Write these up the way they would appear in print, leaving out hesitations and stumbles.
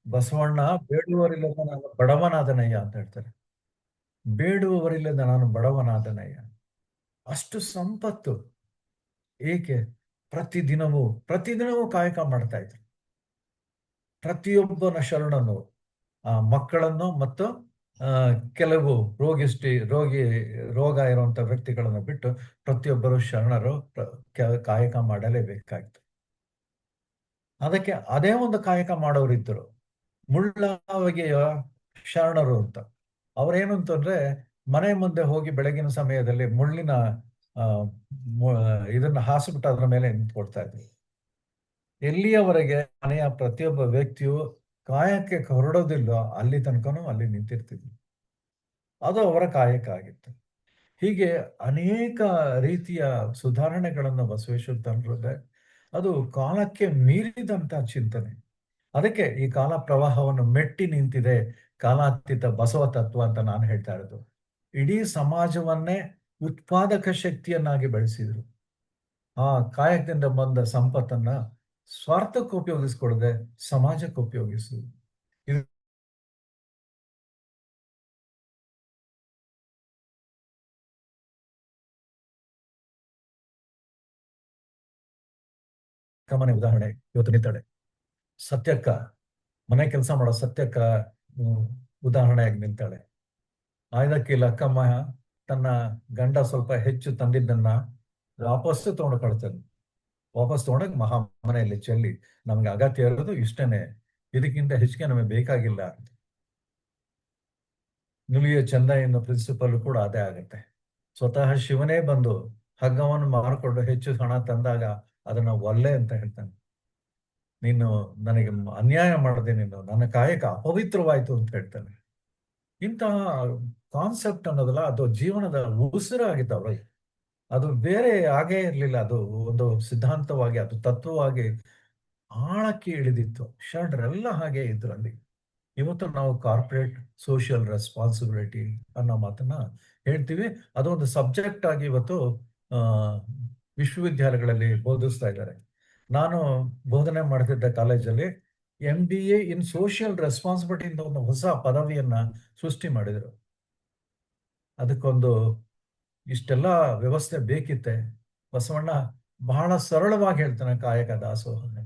ಬಸವಣ್ಣ ಬೇಡುವರಿಲ್ಲದ ನಾನು ಬಡವನಾದನಯ್ಯ ಅಂತ ಹೇಳ್ತಾರೆ. ಬೇಡುವವರಿಲ್ಲದ ನಾನು ಬಡವನಾದನಯ್ಯ. ಅಷ್ಟು ಸಂಪತ್ತು. ಏಕೆ? ಪ್ರತಿದಿನವೂ ಕಾಯಕ ಮಾಡ್ತಾ ಇದ್ರು. ಪ್ರತಿಯೊಬ್ಬನ ಶರಣನು ಮಕ್ಕಳನ್ನು ಮತ್ತು ಆ, ಕೆಲವು ರೋಗ ಇರುವಂತ ವ್ಯಕ್ತಿಗಳನ್ನು ಬಿಟ್ಟು ಪ್ರತಿಯೊಬ್ಬರು ಶರಣರು ಕಾಯಕ ಮಾಡಲೇಬೇಕಾಗಿತ್ತು. ಅದಕ್ಕೆ ಅದೇ ಒಂದು ಕಾಯಕ ಮಾಡೋರಿದ್ದರು, ಮುಳ್ಳಾವಗೆಯ ಶರಣರು ಅಂತ. ಅವ್ರೇನು ಅಂತಂದ್ರೆ ಮನೆ ಮುಂದೆ ಹೋಗಿ ಬೆಳಗಿನ ಸಮಯದಲ್ಲಿ ಮುಳ್ಳಿನ ಆ ಮು- ಇದನ್ನ ಹಾಸಿಬಿಟ್ಟು ಅದ್ರ ಮೇಲೆ ನಿಂತ್ಕೊಳ್ತಾ ಇದ್ರು. ಎಲ್ಲಿಯವರೆಗೆ ಮನೆಯ ಪ್ರತಿಯೊಬ್ಬ ವ್ಯಕ್ತಿಯು ಕಾಯಕ್ಕೆ ಹೊರಡೋದಿಲ್ಲ ಅಲ್ಲಿ ತನಕನೂ ಅಲ್ಲಿ ನಿಂತಿರ್ತಿದ್ರು. ಅದು ಅವರ ಕಾಯಕ ಆಗಿತ್ತು. ಹೀಗೆ ಅನೇಕ ರೀತಿಯ ಸುಧಾರಣೆಗಳನ್ನು ಬಸವೇಶ್ವರ ತಂದಿದೆ. ಅದು ಕಾಲಕ್ಕೆ ಮೀರಿದಂತ ಚಿಂತನೆ. ಅದಕ್ಕೆ ಈ ಕಾಲ ಪ್ರವಾಹವನ್ನು ಮೆಟ್ಟಿ ನಿಂತಿದೆ ಕಾಲಾತೀತ ಬಸವ ತತ್ವ ಅಂತ ನಾನು ಹೇಳ್ತಾ ಇರೋದು. ಇಡೀ ಸಮಾಜವನ್ನೇ ಉತ್ಪಾದಕ ಶಕ್ತಿಯನ್ನಾಗಿ ಬೆಳೆಸಿದ್ರು. ಆ ಕಾಯಕದಿಂದ ಬಂದ ಸಂಪತ್ತನ್ನ ಸ್ವಾರ್ಥಕ್ಕೆ ಉಪಯೋಗಿಸ್ಕೊಡದೆ ಸಮಾಜಕ್ಕೆ ಉಪಯೋಗಿಸುದು. ಇದು ಮನೆ ಉದಾಹರಣೆ ಇವತ್ತು ನಿಂತಾಳೆ. ಸತ್ಯಕ್ಕ, ಮನೆ ಕೆಲಸ ಮಾಡೋ ಸತ್ಯಕ್ಕ ಹ್ಮ್, ಉದಾಹರಣೆಯಾಗಿ ನಿಂತಾಳೆ. ಆಯ್ದಕ್ಕೆ ಲಕ್ಕಮ್ಮ ತನ್ನ ಗಂಡ ಸ್ವಲ್ಪ ಹೆಚ್ಚು ತಂದಿದ್ದನ್ನ ವಾಪಸ್ಸು ತಗೊಂಡು ಕಳ್ತಾನೆ. ವಾಪಸ್ ತಗೊಂಡಾಗ ಮನೆಯಲ್ಲಿ ಚೆಲ್ಲಿ, ನಮ್ಗೆ ಅಗತ್ಯ ಇರೋದು ಇಷ್ಟೇನೆ, ಇದಕ್ಕಿಂತ ಹೆಚ್ಚಿಗೆ ನಮಗೆ ಬೇಕಾಗಿಲ್ಲ. ನುಲಿಯ ಚೆನ್ನೈನ ಪ್ರಿನ್ಸಿಪಲ್ ಕೂಡ ಅದೇ ಆಗುತ್ತೆ. ಸ್ವತಃ ಶಿವನೇ ಬಂದು ಹಗ್ಗವನ್ನು ಮಾರಿಕೊಂಡು ಹೆಚ್ಚು ಹಣ ತಂದಾಗ ಅದನ್ನ ಒಲ್ಲೆ ಅಂತ ಹೇಳ್ತಾನೆ. ನೀನು ನನಗೆ ಅನ್ಯಾಯ ಮಾಡದೆ, ನೀನು ನನ್ನ ಕಾಯಕ ಅಪವಿತ್ರವಾಯ್ತು ಅಂತ ಹೇಳ್ತಾನೆ. ಇಂತಹ ಕಾನ್ಸೆಪ್ಟ್ ಅನ್ನೋದಲ್ಲ, ಅದು ಜೀವನದ ಉಸಿರಾಗಿದ್ದಾವ. ಅದು ಬೇರೆ ಹಾಗೇ ಇರಲಿಲ್ಲ. ಅದು ಒಂದು ಸಿದ್ಧಾಂತವಾಗಿ, ಅದು ತತ್ವವಾಗಿ ಆಳಕ್ಕೆ ಇಳಿದಿತ್ತು. ಶರಣರೆಲ್ಲ ಹಾಗೆ ಇದ್ರು ಅಲ್ಲಿ. ಇವತ್ತು ನಾವು ಕಾರ್ಪೊರೇಟ್ ಸೋಷಿಯಲ್ ರೆಸ್ಪಾನ್ಸಿಬಿಲಿಟಿ ಅನ್ನೋ ಮಾತನ್ನ ಹೇಳ್ತೀವಿ. ಅದೊಂದು ಸಬ್ಜೆಕ್ಟ್ ಆಗಿ ಇವತ್ತು ಆ ವಿಶ್ವವಿದ್ಯಾಲಯಗಳಲ್ಲಿ ಬೋಧಿಸ್ತಾ ಇದ್ದಾರೆ. ನಾನು ಬೋಧನೆ ಮಾಡ್ತಿದ್ದ ಕಾಲೇಜಲ್ಲಿ MBA ಇನ್ ಸೋಷಿಯಲ್ ರೆಸ್ಪಾನ್ಸಿಬಿಲಿಟಿ ಅಂತ ಒಂದು ಹೊಸ ಪದವಿಯನ್ನ ಸೃಷ್ಟಿ ಮಾಡಿದರು. ಅದಕ್ಕೊಂದು ಇಷ್ಟೆಲ್ಲ ವ್ಯವಸ್ಥೆ ಬೇಕಿತ್ತೆ. ಬಸವಣ್ಣ ಬಹಳ ಸರಳವಾಗಿ ಹೇಳ್ತಾನೆ ಕಾಯಕ ದಾಸೋಹನೆ.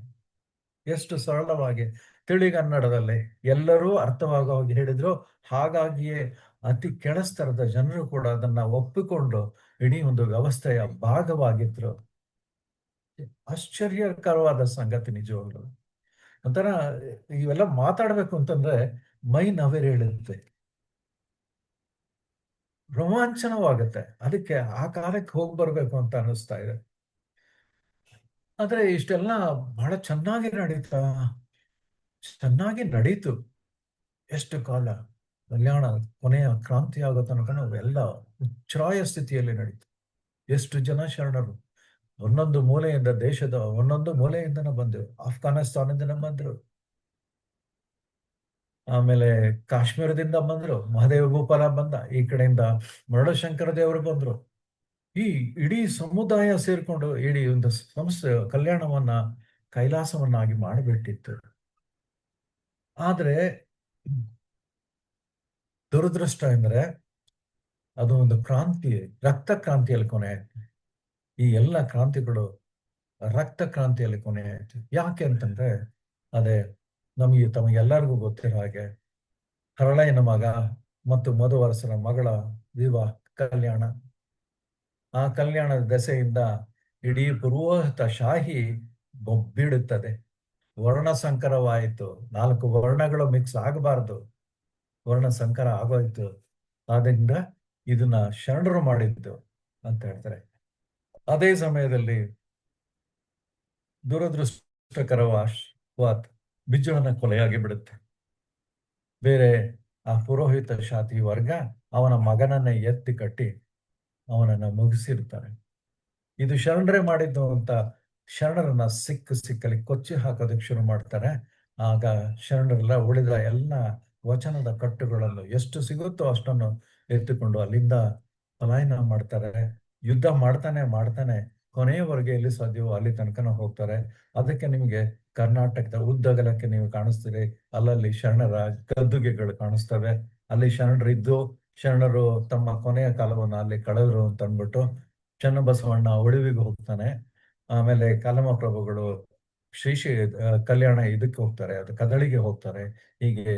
ಎಷ್ಟು ಸರಳವಾಗಿ ತಿಳಿಗನ್ನಡದಲ್ಲಿ ಎಲ್ಲರೂ ಅರ್ಥವಾಗೋ ಹಾಗೆ ಹೇಳಿದ್ರು. ಹಾಗಾಗಿಯೇ ಅತಿ ಕೆಳಸ್ತರದ ಜನರು ಕೂಡ ಅದನ್ನ ಒಪ್ಪಿಕೊಂಡು ಇಡೀ ಒಂದು ವ್ಯವಸ್ಥೆಯ ಭಾಗವಾಗಿದ್ರು. ಆಶ್ಚರ್ಯಕರವಾದ ಸಂಗತಿ ನಿಜವಾಗ್ಲು. ಒಂಥರ ಇವೆಲ್ಲ ಮಾತಾಡ್ಬೇಕು ಅಂತಂದ್ರೆ ಮೈ ನವಿರೇಳುತ್ತೆ, ರೋಮಾಂಚನವಾಗುತ್ತೆ. ಅದಕ್ಕೆ ಆ ಕಾಲಕ್ಕೆ ಹೋಗಿ ಬರ್ಬೇಕು ಅಂತ ಅನಿಸ್ತಾ ಇದೆ. ಆದ್ರೆ ಇಷ್ಟೆಲ್ಲ ಬಹಳ ಚೆನ್ನಾಗಿ ನಡೀತು. ಎಷ್ಟು ಕಾಲ ಕಲ್ಯಾಣ ಕೊನೆಯ ಕ್ರಾಂತಿ ಆಗೋ ತನಕ ನಾವೆಲ್ಲ ಉಚ್ಛ್ರಾಯ ಸ್ಥಿತಿಯಲ್ಲಿ ನಡೀತು. ಎಷ್ಟು ಜನ ಶರಣರು ಒಂದೊಂದು ಮೂಲೆಯಿಂದನೂ ಬಂದರು. ಆಫ್ಘಾನಿಸ್ತಾನದಿಂದ ಬಂದರು, ಆಮೇಲೆ ಕಾಶ್ಮೀರದಿಂದ ಬಂದ್ರು, ಮಹಾದೇವ ಗೋಪಾಲ ಬಂದ, ಈ ಕಡೆಯಿಂದ ಮರಳಶಂಕರ ದೇವರು ಬಂದ್ರು. ಈ ಇಡೀ ಸಮುದಾಯ ಸೇರ್ಕೊಂಡು ಇಡೀ ಒಂದು ಸಂಸ್ಥೆ ಕಲ್ಯಾಣವನ್ನ ಕೈಲಾಸವನ್ನಾಗಿ ಮಾಡಿಬಿಟ್ಟಿತ್ತು. ಆದ್ರೆ ದುರದೃಷ್ಟ ಎಂದ್ರೆ ಅದು ಒಂದು ಕ್ರಾಂತಿ, ರಕ್ತ ಕ್ರಾಂತಿಯಲ್ಲಿ ಕೊನೆ ಆಯ್ತು. ಈ ಎಲ್ಲ ಕ್ರಾಂತಿಗಳು ರಕ್ತ ಕ್ರಾಂತಿಯಲ್ಲಿ ಕೊನೆ ಆಯ್ತು. ಯಾಕೆ ಅಂತಂದ್ರೆ ಅದೇ ತಮಗೆಲ್ಲರಿಗೂ ಗೊತ್ತಿರೋ ಹಾಗೆ ಹರಳಯ್ಯನ ಮಗ ಮತ್ತು ಮಧುವರಸರ ಮಗಳ ವಿವಾಹ ಕಲ್ಯಾಣ. ಆ ಕಲ್ಯಾಣದ ದೆಸೆಯಿಂದ ಇಡೀ ಪುರೋಹಿತ ಶಾಹಿ ಬೀಳುತ್ತದೆ. ವರ್ಣ ಸಂಕರವಾಯಿತು. 4 ವರ್ಣಗಳು ಮಿಕ್ಸ್ ಆಗಬಾರ್ದು, ವರ್ಣ ಸಂಕರ ಆಗೋಯ್ತು. ಆದ್ರಿಂದ ಇದನ್ನ ಶರಣರು ಮಾಡಿದ್ದು ಅಂತ ಹೇಳ್ತಾರೆ. ಅದೇ ಸಮಯದಲ್ಲಿ ದುರದೃಷ್ಟಕರವಾತ್ ಬಿಜ್ಜಳನ ಕೊಲೆಯಾಗಿ ಬಿಡುತ್ತೆ. ಬೇರೆ ಆ ಪುರೋಹಿತ ಶಾತಿ ವರ್ಗ ಅವನ ಮಗನನ್ನ ಎತ್ತಿ ಕಟ್ಟಿ ಅವನನ್ನ ಮುಗಿಸಿರ್ತಾರೆ. ಇದು ಶರಣರೇ ಮಾಡಿದ್ದು ಅಂತ ಶರಣರನ್ನ ಸಿಕ್ಕಲ್ಲಿ ಕೊಚ್ಚಿ ಹಾಕೋದಕ್ಕೆ ಶುರು ಮಾಡ್ತಾರೆ. ಆಗ ಶರಣರೆಲ್ಲ ಉಳಿದ ಎಲ್ಲ ವಚನದ ಕಟ್ಟುಗಳನ್ನು ಎಷ್ಟು ಸಿಗುತ್ತೋ ಅಷ್ಟನ್ನು ಎತ್ತುಕೊಂಡು ಅಲ್ಲಿಂದ ಪಲಾಯನ ಮಾಡ್ತಾರೆ. ಯುದ್ಧ ಮಾಡ್ತಾನೆ ಕೊನೆಯವರೆಗೆ ಎಲ್ಲಿ ಸಾಧ್ಯವೋ ಅಲ್ಲಿ ತನಕ ಹೋಗ್ತಾರೆ. ಅದಕ್ಕೆ ನಿಮಗೆ ಕರ್ನಾಟಕದ ಉದ್ದಗಲಕ್ಕೆ ನೀವು ಕಾಣಿಸ್ತೀರಿ, ಅಲ್ಲಲ್ಲಿ ಶರಣರ ಗದ್ದುಗೆಗಳು ಕಾಣಿಸ್ತವೆ. ಅಲ್ಲಿ ಶರಣರಿದ್ದು ಶರಣರು ತಮ್ಮ ಕೊನೆಯ ಕಾಲವನ್ನು ಅಲ್ಲಿ ಕಳೆದ್ರು ಅಂತ ಅಂದ್ಬಿಟ್ಟು ಚನ್ನಬಸವಣ್ಣ ಉಳಿವಿಗೆ ಹೋಗ್ತಾನೆ. ಆಮೇಲೆ ಕಲಮ ಪ್ರಭುಗಳು ಕಲ್ಯಾಣ ಇದಕ್ಕೆ ಹೋಗ್ತಾರೆ, ಅದು ಕದಳಿಗೆ ಹೋಗ್ತಾರೆ. ಹೀಗೆ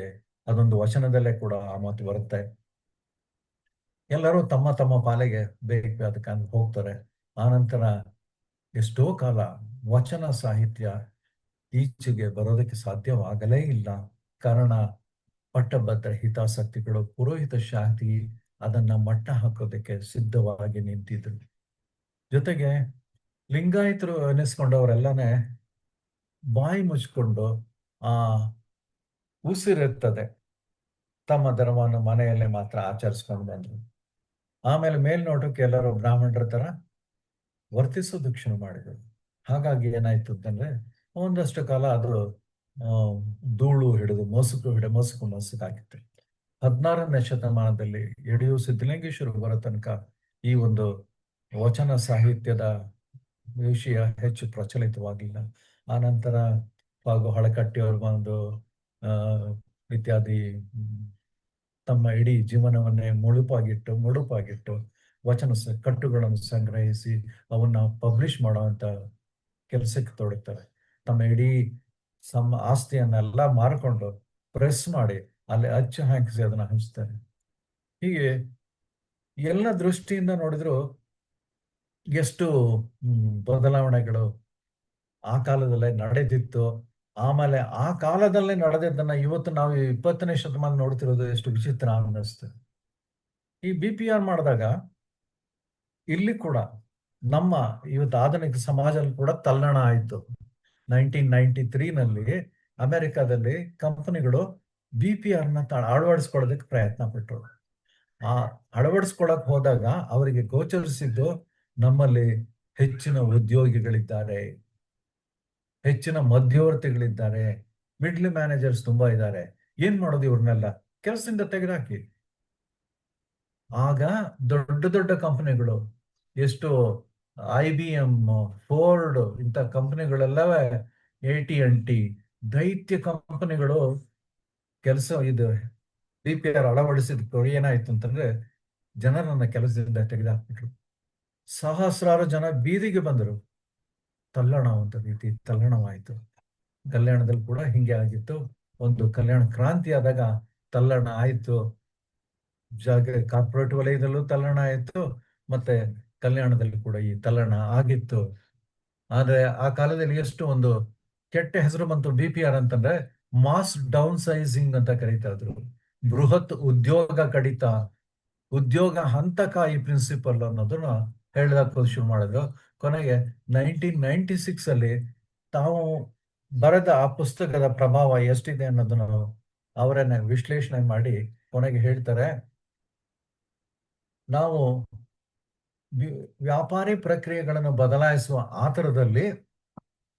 ಅದೊಂದು ವಚನದಲ್ಲೇ ಕೂಡ ಆ ಮಾತು ಬರುತ್ತೆ. ಎಲ್ಲರೂ ತಮ್ಮ ತಮ್ಮ ಪಾಲಿಗೆ ಅದಕ್ಕೆ ಹೋಗ್ತಾರೆ. ಆನಂತರ ಎಷ್ಟೋ ಕಾಲ ವಚನ ಸಾಹಿತ್ಯ ಈಚೆಗೆ ಬರೋದಕ್ಕೆ ಸಾಧ್ಯವಾಗಲೇ ಇಲ್ಲ. ಕಾರಣ ಪಟ್ಟಭದ್ರ ಹಿತಾಸಕ್ತಿಗಳು, ಪುರೋಹಿತ ಶಾಂತಿ ಅದನ್ನ ಮಟ್ಟ ಹಾಕೋದಕ್ಕೆ ಸಿದ್ಧವಾಗಿ ನಿಂತಿದ್ರು. ಜೊತೆಗೆ ಲಿಂಗಾಯತರು ಅನಿಸ್ಕೊಂಡವರೆಲ್ಲನೇ ಬಾಯಿ ಮುಚ್ಕೊಂಡು ಆ ಉಸಿರಿರ್ತದೆ ತಮ್ಮ ಧರ್ಮವನ್ನು ಮನೆಯಲ್ಲೇ ಮಾತ್ರ ಆಚರಿಸ್ಕೊಂಡು ಬಂದ್ರು. ಆಮೇಲೆ ಮೇಲ್ನೋಟಕ್ಕೆ ಎಲ್ಲರೂ ಬ್ರಾಹ್ಮಣರ ತರ ವರ್ತಿಸೋದಕ್ಕೆ ಶುರು ಮಾಡಿದ್ರು. ಹಾಗಾಗಿ ಏನಾಯ್ತು ಅಂತಂದ್ರೆ ಒಂದಷ್ಟು ಕಾಲ ಅದು ಧೂಳು ಹಿಡಿದು ಮಸುಕಾಗಿತ್ತು. 16ನೇ ಶತಮಾನದಲ್ಲಿ ಯಡಿಯೂರು ಸಿದ್ಧಲಿಂಗೇಶ್ವರ ಬರೋ ತನಕ ಈ ಒಂದು ವಚನ ಸಾಹಿತ್ಯದ ವಿಷಯ ಹೆಚ್ಚು ಪ್ರಚಲಿತವಾಗಿಲ್ಲ. ಆನಂತರ ಹಾಗೂ ಹಳಕಟ್ಟಿಯವರು ಬಂದು ಇತ್ಯಾದಿ ತಮ್ಮ ಇಡೀ ಜೀವನವನ್ನೇ ಮುಡುಪಾಗಿಟ್ಟು ವಚನ ಕಟ್ಟುಗಳನ್ನು ಸಂಗ್ರಹಿಸಿ ಅವನ್ನ ಪಬ್ಲಿಷ್ ಮಾಡುವಂತ ಕೆಲಸಕ್ಕೆ ತೊಡಗ್ತಾರೆ. ತಮ್ಮ ಇಡೀ ಆಸ್ತಿಯನ್ನೆಲ್ಲ ಮಾರ್ಕೊಂಡು ಪ್ರೆಸ್ ಮಾಡಿ ಅಲ್ಲಿ ಅಚ್ಚು ಹಾಕಿಸಿ ಅದನ್ನ ಹಂಚ್ತಾರೆ. ಹೀಗೆ ಎಲ್ಲ ದೃಷ್ಟಿಯಿಂದ ನೋಡಿದ್ರು ಎಷ್ಟು ಬದಲಾವಣೆಗಳು ಆ ಕಾಲದಲ್ಲೇ ನಡೆದಿತ್ತು. ಆಮೇಲೆ ಆ ಕಾಲದಲ್ಲೇ ನಡೆದಿದ್ದನ್ನ ಇವತ್ತು ನಾವು 20ನೇ ಶತಮಾನ ನೋಡ್ತಿರೋದು ಎಷ್ಟು ವಿಚಿತ್ರ ಅನ್ನಿಸ್ತದೆ. ಈ BPR ಮಾಡಿದಾಗ ಇಲ್ಲಿ ಕೂಡ ನಮ್ಮ ಇವತ್ತು ಆಧುನಿಕ ಸಮಾಜದಲ್ಲಿ ಕೂಡ ತಲ್ಲಣ ಆಯಿತು. 1993ನಲ್ಲಿ ಅಮೆರಿಕಾದಲ್ಲಿ ಕಂಪನಿಗಳು BPRನ ಅಳವಡಿಸ್ಕೊಳ್ಳೋದಕ್ಕೆ ಪ್ರಯತ್ನ ಪಟ್ಟರು. ಆ ಅಳವಡಿಸ್ಕೊಳಕ್ ಹೋದಾಗ ಅವರಿಗೆ ಗೋಚರಿಸಿದ್ದು ನಮ್ಮಲ್ಲಿ ಹೆಚ್ಚಿನ ಉದ್ಯೋಗಿಗಳಿದ್ದಾರೆ, ಹೆಚ್ಚಿನ ಮಧ್ಯವರ್ತಿಗಳಿದ್ದಾರೆ, ಮಿಡ್ಲ್ ಮ್ಯಾನೇಜರ್ಸ್ ತುಂಬಾ ಇದ್ದಾರೆ. ಏನ್ ಮಾಡೋದು ಇವ್ರನ್ನೆಲ್ಲ ಕೆಲಸದಿಂದ ತೆಗೆದಾಕಿ. ಆಗ ದೊಡ್ಡ ದೊಡ್ಡ ಕಂಪನಿಗಳು, ಎಷ್ಟು IBM, ಫೋರ್ಡ್ ಇಂಥ ಕಂಪನಿಗಳೆಲ್ಲವೇ, AT&T ದೈತ್ಯ ಕಂಪನಿಗಳು ಇದು BPR ಅಳವಡಿಸಿದ ಏನಾಯ್ತು ಅಂತಂದ್ರೆ ಜನರನ್ನ ಕೆಲಸದಿಂದ ತೆಗೆದುಹಾಕ್ಬಿಟ್ರು. ಸಹಸ್ರಾರು ಜನ ಬೀದಿಗೆ ಬಂದರು. ತಲ್ಲಣವಂತ ರೀತಿ ತಲ್ಲಣವಾಯಿತು. ಕಲ್ಯಾಣದಲ್ಲಿ ಕೂಡ ಹಿಂಗೆ ಆಗಿತ್ತು. ಒಂದು ಕಲ್ಯಾಣ ಕ್ರಾಂತಿ ಆದಾಗ ತಲ್ಲಣ ಆಯ್ತು. ಕಾರ್ಪೊರೇಟ್ ವಲಯದಲ್ಲೂ ತಲ್ಲಣ ಆಯ್ತು, ಮತ್ತೆ ಕಲ್ಯಾಣದಲ್ಲಿ ಕೂಡ ಈ ತಲ್ಲಣ ಆಗಿತ್ತು. ಆದ್ರೆ ಆ ಕಾಲದಲ್ಲಿ ಎಷ್ಟು ಒಂದು ಕೆಟ್ಟ ಹೆಸರು ಬಂತು BPR ಅಂತಂದ್ರೆ ಮಾಸ್ ಡೌನ್ ಸೈಜಿಂಗ್ ಅಂತ ಕರೀತಾ ಇದ್ರು. ಬೃಹತ್ ಉದ್ಯೋಗ ಕಡಿತ, ಉದ್ಯೋಗ ಹಂತಕ ಈ ಪ್ರಿನ್ಸಿಪಲ್ ಅನ್ನೋದನ್ನ ಹೇಳಕ್ ಶುರು ಮಾಡಿದ್ರು. ಕೊನೆಗೆ 1996 ಅಲ್ಲಿ ತಾವು ಬರೆದ ಆ ಪುಸ್ತಕದ ಪ್ರಭಾವ ಎಷ್ಟಿದೆ ಅನ್ನೋದನ್ನ ಅವರನ್ನ ವಿಶ್ಲೇಷಣೆ ಮಾಡಿ ಕೊನೆಗೆ ಹೇಳ್ತಾರೆ, ನಾವು ವ್ಯಾಪಾರಿ ಪ್ರಕ್ರಿಯೆಗಳನ್ನು ಬದಲಾಯಿಸುವ ಆತರದಲ್ಲಿ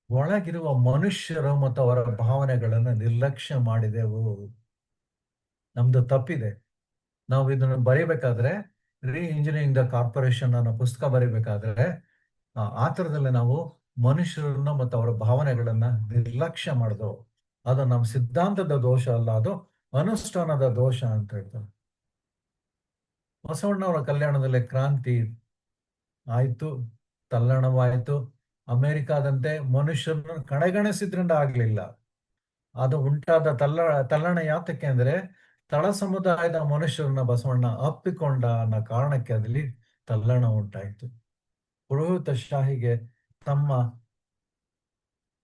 ಒಳಗಿರುವ ಮನುಷ್ಯರು ಮತ್ತು ಅವರ ಭಾವನೆಗಳನ್ನು ನಿರ್ಲಕ್ಷ್ಯ ಮಾಡಿದೆವು. ನಮ್ದು ತಪ್ಪಿದೆ. ನಾವು ಇದನ್ನು ಬರೀಬೇಕಾದ್ರೆ, ರೀ ಇಂಜಿನಿಯರಿಂಗ್ ದ ಕಾರ್ಪೊರೇಷನ್ ಅನ್ನೋ ಪುಸ್ತಕ ಬರೀಬೇಕಾದ್ರೆ ಆ ಥರದಲ್ಲಿ ನಾವು ಮನುಷ್ಯರನ್ನ ಮತ್ತು ಅವರ ಭಾವನೆಗಳನ್ನ ನಿರ್ಲಕ್ಷ್ಯ ಮಾಡಿದೆವು. ಅದು ನಮ್ಮ ಸಿದ್ಧಾಂತದ ದೋಷ ಅಲ್ಲ, ಅದು ಅನುಷ್ಠಾನದ ದೋಷ ಅಂತ ಹೇಳ್ತಾರೆ. ಬಸವಣ್ಣವರ ಕಲ್ಯಾಣದಲ್ಲಿ ಕ್ರಾಂತಿ ಆಯ್ತು, ತಲ್ಲಣವಾಯ್ತು. ಅಮೆರಿಕಾದಂತೆ ಮನುಷ್ಯರನ್ನು ಕಡೆಗಣಿಸಿದ್ರಿಂದ ಆಗ್ಲಿಲ್ಲ. ಅದು ಉಂಟಾದ ತಲ್ಲಣ ಯಾತಕ್ಕೆ ಅಂದ್ರೆ ತಳ ಸಮುದಾಯದ ಮನುಷ್ಯರನ್ನ ಬಸವಣ್ಣ ಅಪ್ಪಿಕೊಂಡ ಅನ್ನೋ ಕಾರಣಕ್ಕೆ ಅದಲ್ಲಿ ತಲ್ಲಣ ಉಂಟಾಯ್ತು. ಪುರೋಹಿತ ಶಾಹಿಗೆ ತಮ್ಮ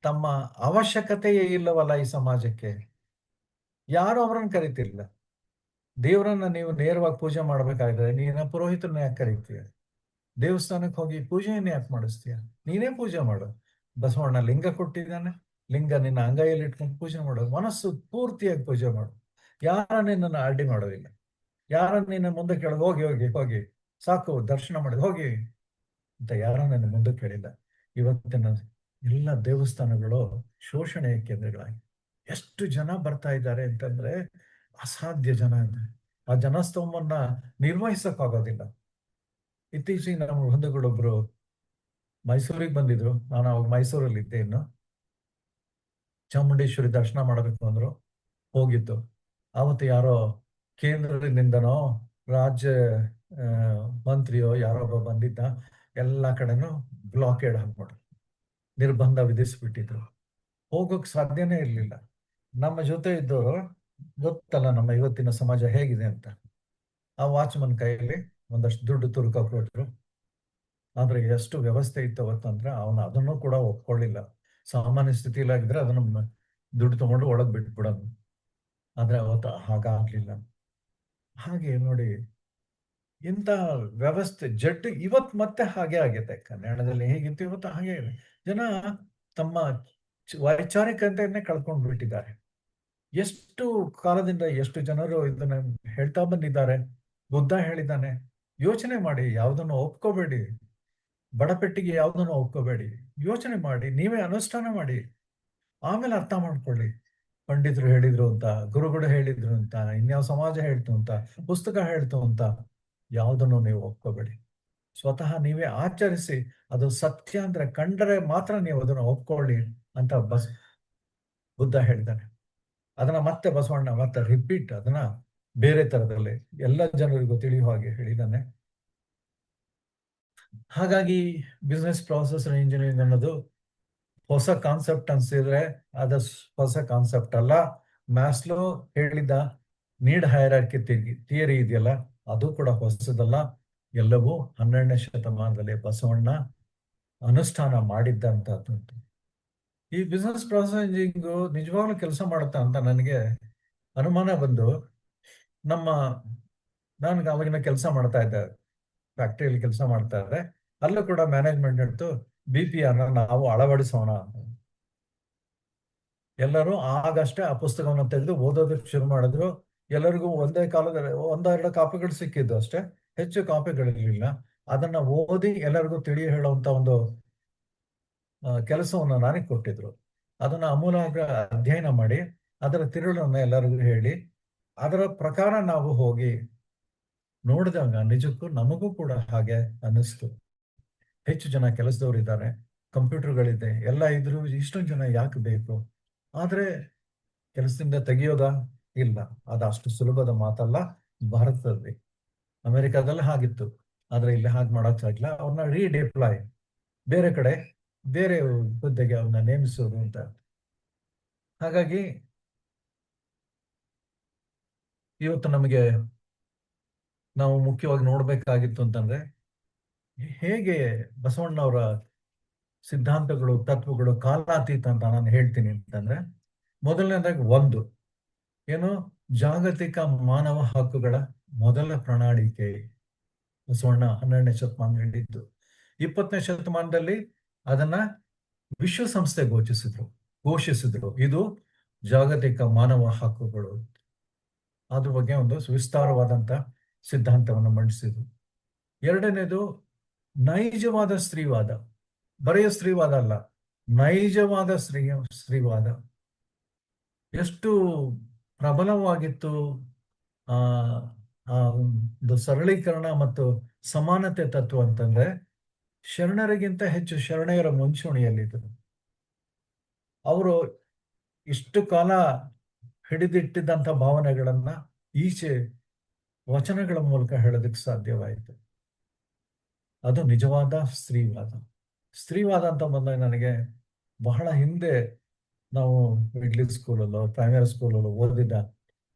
ತಮ್ಮ ಅವಶ್ಯಕತೆಯೇ ಇಲ್ಲವಲ್ಲ ಈ ಸಮಾಜಕ್ಕೆ. ಯಾರು ಅವರನ್ನು ಕರಿತಿರ್ಲಿಲ್ಲ. ದೇವರನ್ನ ನೀವು ನೇರವಾಗಿ ಪೂಜೆ ಮಾಡ್ಬೇಕಾದ್ರೆ ನೀನ ಪುರೋಹಿತರನ್ನ ಯಾಕೆ ಕರಿತೀಯ? ದೇವಸ್ಥಾನಕ್ಕೆ ಹೋಗಿ ಪೂಜೆಯನ್ನ ಯಾಕೆ ಮಾಡಿಸ್ತೀಯ? ನೀನೇ ಪೂಜೆ ಮಾಡು. ಬಸವಣ್ಣ ಲಿಂಗ ಕೊಟ್ಟಿದ್ದಾನೆ, ಲಿಂಗ ನಿನ್ನ ಅಂಗೈಯಲ್ಲಿ ಇಟ್ಕೊಂಡು ಪೂಜೆ ಮಾಡು. ಮನಸ್ಸು ಪೂರ್ತಿಯಾಗಿ ಪೂಜೆ ಮಾಡು. ಯಾರ ನಿನ್ನನ್ನು ಅಡ್ಡಿ ಮಾಡೋದಿಲ್ಲ. ಯಾರ ನಿನ್ನ ಮುಂದೆ ಕೇಳೋದು ಹೋಗಿ ಹೋಗಿ ಹೋಗಿ ಸಾಕು ದರ್ಶನ ಮಾಡಿದ್ ಹೋಗಿ ಅಂತ ಯಾರ ನನ್ನ ಮುಂದೆ ಕೇಳಿಲ್ಲ. ಇವತ್ತಿನ ಎಲ್ಲ ದೇವಸ್ಥಾನಗಳು ಶೋಷಣೆಯ ಕೇಂದ್ರಗಳಾಗಿ ಎಷ್ಟು ಜನ ಬರ್ತಾ ಇದ್ದಾರೆ ಅಂತಂದ್ರೆ ಅಸಾಧ್ಯ ಜನ ಇದೆ. ಆ ಜನಸ್ತೋಮನ್ನ ನಿರ್ವಹಿಸಕ್ಕಾಗೋದಿಲ್ಲ. ಇತ್ತೀಚೆಗೆ ನಮ್ಮ ಬಂಧುಗಳೊಬ್ರು ಮೈಸೂರಿಗೆ ಬಂದಿದ್ರು. ನಾನು ಅವಾಗ ಮೈಸೂರಲ್ಲಿ ಇದ್ದೆ. ಇನ್ನು ಚಾಮುಂಡೇಶ್ವರಿ ದರ್ಶನ ಮಾಡಬೇಕು ಅಂದ್ರು, ಹೋಗಿದ್ದು. ಆವತ್ತು ಯಾರೋ ಕೇಂದ್ರದಿಂದನೋ ರಾಜ್ಯ ಆ, ಮಂತ್ರಿಯೋ ಯಾರೋ ಒಬ್ಬ ಬಂದಿದ್ದ. ಎಲ್ಲ ಕಡೆನೂ ಬ್ಲಾಕೇಡ್ ಹಾಕ್ಬಿಟ್ರು, ನಿರ್ಬಂಧ ವಿಧಿಸ್ಬಿಟ್ಟಿದ್ರು. ಹೋಗೋಕ್ ಸಾಧ್ಯನೇ ಇರಲಿಲ್ಲ. ನಮ್ಮ ಜೊತೆ ಇದ್ದವರು, ಗೊತ್ತಲ್ಲ ನಮ್ಮ ಇವತ್ತಿನ ಸಮಾಜ ಹೇಗಿದೆ ಅಂತ, ಆ ವಾಚ್ಮನ್ ಕೈಯಲ್ಲಿ ಒಂದಷ್ಟು ದುಡ್ಡು ತುರುಕ ಕೊಟ್ರು. ಆದ್ರೆ ಎಷ್ಟು ವ್ಯವಸ್ಥೆ ಇತ್ತು ಅವತ್ತಂದ್ರೆ ಅವನು ಅದನ್ನು ಕೂಡ ಒಪ್ಕೊಳ್ಳಿಲ್ಲ. ಸಾಮಾನ್ಯ ಸ್ಥಿತಿಲಾಗಿದ್ರೆ ಅದನ್ನು ದುಡ್ಡು ತಗೊಂಡು ಒಳಗ್ ಬಿಟ್ಬಿಡೋದು. ಆದ್ರೆ ಅವತ್ತು ಹಾಗಾಗ್ಲಿಲ್ಲ. ಹಾಗೆ ನೋಡಿ, ಇಂಥ ವ್ಯವಸ್ಥೆ ಜಡ್ಡು ಇವತ್ತು ಮತ್ತೆ ಹಾಗೆ ಆಗಿದೆ. ಕನ್ನಡದಲ್ಲಿ ಹೇಗಿತ್ತು ಇವತ್ತು ಹಾಗೆ ಇದೆ. ಜನ ತಮ್ಮ ವೈಚಾರಿಕತೆಯನ್ನೇ ಕಳ್ಕೊಂಡು ಬಿಟ್ಟಿದ್ದಾರೆ. ಎಷ್ಟು ಕಾಲದಿಂದ ಎಷ್ಟು ಜನರು ಇದನ್ನ ಹೇಳ್ತಾ ಬಂದಿದ್ದಾರೆ. ಬುದ್ಧ ಹೇಳಿದ್ದಾನೆ, ಯೋಚನೆ ಮಾಡಿ, ಯಾವುದನ್ನು ಒಪ್ಕೋಬೇಡಿ, ಬಡಪೆಟ್ಟಿಗೆ ಯಾವುದನ್ನು ಒಪ್ಕೋಬೇಡಿ, ಯೋಚನೆ ಮಾಡಿ, ನೀವೇ ಅನುಷ್ಠಾನ ಮಾಡಿ, ಆಮೇಲೆ ಅರ್ಥ ಮಾಡ್ಕೊಳ್ಳಿ. ಪಂಡಿತರು ಹೇಳಿದ್ರು ಅಂತ, ಗುರುಗಳು ಹೇಳಿದ್ರು ಅಂತ, ಇನ್ಯಾವ ಸಮಾಜ ಹೇಳ್ತು ಅಂತ, ಪುಸ್ತಕ ಹೇಳ್ತು ಅಂತ ಯಾವುದನ್ನು ನೀವು ಒಪ್ಕೋಬೇಡಿ. ಸ್ವತಃ ನೀವೇ ಆಚರಿಸಿ, ಅದು ಸತ್ಯ ಅಂದ್ರೆ ಕಂಡರೆ ಮಾತ್ರ ನೀವು ಅದನ್ನು ಒಪ್ಕೊಳ್ಳಿ ಅಂತ ಬುದ್ಧ ಹೇಳಿದ್ದಾನೆ. ಅದನ್ನ ಮತ್ತೆ ಬಸವಣ್ಣ ಮತ್ತೆ ರಿಪೀಟ್ ಅದನ್ನ ಬೇರೆ ತರದಲ್ಲಿ ಎಲ್ಲ ಜನರಿಗೂ ತಿಳಿಯುವ ಹಾಗೆ ಹೇಳಿದ್ದಾನೆ. ಹಾಗಾಗಿ ಬಿಸ್ನೆಸ್ ಪ್ರಾಸೆಸ್ ಇಂಜಿನಿಯರಿಂಗ್ ಅನ್ನೋದು ಹೊಸ ಕಾನ್ಸೆಪ್ಟ್ ಅನ್ಸಿದ್ರೆ ಅದು ಹೊಸ ಕಾನ್ಸೆಪ್ಟ್ ಅಲ್ಲ. ಮ್ಯಾಸ್ಲೋ ಹೇಳಿದ ನೀಡ್ ಹೈರಾರ್ಕಿ ಥಿಯರಿ ಇದೆಯಲ್ಲ, ಅದು ಕೂಡ ಹೊಸದಲ್ಲ. ಎಲ್ಲವೂ 12ನೇ ಶತಮಾನದಲ್ಲಿ ಬಸವಣ್ಣ ಅನುಷ್ಠಾನ ಮಾಡಿದ್ದಂಥದ್ದು. ಈ ಬಿಸ್ನೆಸ್ ಪ್ರಾಸೆಸ್ ಇಂಜಿನಿಯರಿಂಗ್ ನಿಜವಾಗ್ಲೂ ಕೆಲಸ ಮಾಡುತ್ತಾ ಅಂತ ನನಗೆ ಅನುಮಾನ ಬಂದು, ನಾನು ಅವಾಗಿನ ಕೆಲಸ ಮಾಡ್ತಾ ಇದ್ದೆ, ಫ್ಯಾಕ್ಟ್ರಿಯಲ್ಲಿ ಕೆಲಸ ಮಾಡ್ತಾ ಇದ್ದೆ. ಅಲ್ಲೂ ಕೂಡ ಮ್ಯಾನೇಜ್ಮೆಂಟ್ ಇತ್ತು, BPR ನಾವು ಅಳವಡಿಸೋಣ ಅಂತ. ಎಲ್ಲರೂ ಆಗಷ್ಟೇ ಆ ಪುಸ್ತಕವನ್ನು ತೆಗೆದು ಓದೋದಕ್ಕೆ ಶುರು ಮಾಡಿದ್ರು. ಎಲ್ಲರಿಗೂ ಒಂದೇ ಕಾಲದಲ್ಲಿ ಒಂದೆರಡು ಕಾಪಿಗಳು ಸಿಕ್ಕಿದ್ದು ಅಷ್ಟೇ, ಹೆಚ್ಚು ಕಾಪಿಗಳಿರಲಿಲ್ಲ. ಅದನ್ನ ಓದಿ ಎಲ್ಲರಿಗೂ ತಿಳಿ ಹೇಳುವಂತ ಒಂದು ಕೆಲಸವನ್ನು ನನಗೆ ಕೊಟ್ಟಿದ್ರು. ಅದನ್ನ ಅಮೂಲಾಗ್ರ ಅಧ್ಯಯನ ಮಾಡಿ ಅದರ ತಿರುಳನ್ನು ಎಲ್ಲರಿಗೂ ಹೇಳಿ ಅದರ ಪ್ರಕಾರ ನಾವು ಹೋಗಿ ನೋಡಿದಾಗ ನಿಜಕ್ಕೂ ನಮಗೂ ಕೂಡ ಹಾಗೆ ಅನ್ನಿಸ್ತು. ಹೆಚ್ಚು ಜನ ಕೆಲಸದವ್ರು ಇದ್ದಾರೆ, ಕಂಪ್ಯೂಟರ್ಗಳಿದೆ, ಎಲ್ಲ ಇದ್ರು, ಇಷ್ಟೊಂದು ಜನ ಯಾಕೆ ಬೇಕು? ಆದ್ರೆ ಕೆಲಸದಿಂದ ತೆಗೆಯೋದಾ? ಇಲ್ಲ, ಅದು ಅಷ್ಟು ಸುಲಭದ ಮಾತಲ್ಲ. ಭಾರತದಲ್ಲಿ, ಅಮೆರಿಕಾದಲ್ಲಿ ಹಾಗಿತ್ತು, ಆದ್ರೆ ಇಲ್ಲಿ ಹಾಗೆ ಮಾಡೋಕ್ಕಾಗಿಲ್ಲ. ಅವ್ರನ್ನ ರೀಡಿಪ್ಲಾಯ್, ಬೇರೆ ಕಡೆ ಬೇರೆ ಹುದ್ದೆಗೆ ಅವ್ರನ್ನ ನೇಮಿಸೋದು ಅಂತ. ಹಾಗಾಗಿ ಇವತ್ತು ನಮಗೆ ನಾವು ಮುಖ್ಯವಾಗಿ ನೋಡ್ಬೇಕಾಗಿತ್ತು ಅಂತಂದ್ರೆ, ಹೇಗೆ ಬಸವಣ್ಣವರ ಸಿದ್ಧಾಂತಗಳು, ತತ್ವಗಳು ಕಾಲಾತೀತ ಅಂತ ನಾನು ಹೇಳ್ತೀನಿ ಅಂತಂದ್ರೆ, ಮೊದಲನೇದಾಗಿ ಒಂದು ಏನು, ಜಾಗತಿಕ ಮಾನವ ಹಕ್ಕುಗಳ ಮೊದಲ ಪ್ರಣಾಳಿಕೆ ಬಸವಣ್ಣ 12ನೇ ಶತಮಾನ ಹೇಳಿದ್ದು. 20ನೇ ಶತಮಾನದಲ್ಲಿ ಅದನ್ನ ವಿಶ್ವಸಂಸ್ಥೆ ಘೋಷಿಸಿದ್ರು, ಇದು ಜಾಗತಿಕ ಮಾನವ ಹಕ್ಕುಗಳು. ಅದ್ರ ಬಗ್ಗೆ ಒಂದು ವಿಸ್ತಾರವಾದಂತ ಸಿದ್ಧಾಂತವನ್ನು ಮಂಡಿಸಿದ್ರು. ಎರಡನೇದು ನೈಜವಾದ ಸ್ತ್ರೀವಾದ, ಬರೆಯ ಸ್ತ್ರೀವಾದ ಅಲ್ಲ, ನೈಜವಾದ ಸ್ತ್ರೀವಾದ. ಎಷ್ಟು ಪ್ರಬಲವಾಗಿತ್ತು ಆ ಒಂದು ಸರಳೀಕರಣ ಮತ್ತು ಸಮಾನತೆ ತತ್ವ ಅಂತಂದ್ರೆ, ಶರಣರಿಗಿಂತ ಹೆಚ್ಚು ಶರಣೆಯರ ಮುಂಚೂಣಿಯಲ್ಲಿದ್ದರು. ಅವರು ಇಷ್ಟು ಕಾಲ ಹಿಡಿದಿಟ್ಟಿದ್ದಂಥ ಭಾವನೆಗಳನ್ನ ಈಚೆ ವಚನಗಳ ಮೂಲಕ ಹೇಳೋದಕ್ಕೆ ಸಾಧ್ಯವಾಯಿತು. ಅದು ನಿಜವಾದ ಸ್ತ್ರೀವಾದ. ಸ್ತ್ರೀವಾದ ಅಂತ ಬಂದಾಗ ನನಗೆ ಬಹಳ ಹಿಂದೆ ನಾವು ಮಿಡ್ಲ್ ಸ್ಕೂಲಲ್ಲೋ ಪ್ರೈಮರಿ ಸ್ಕೂಲಲ್ಲೋ ಓದಿದ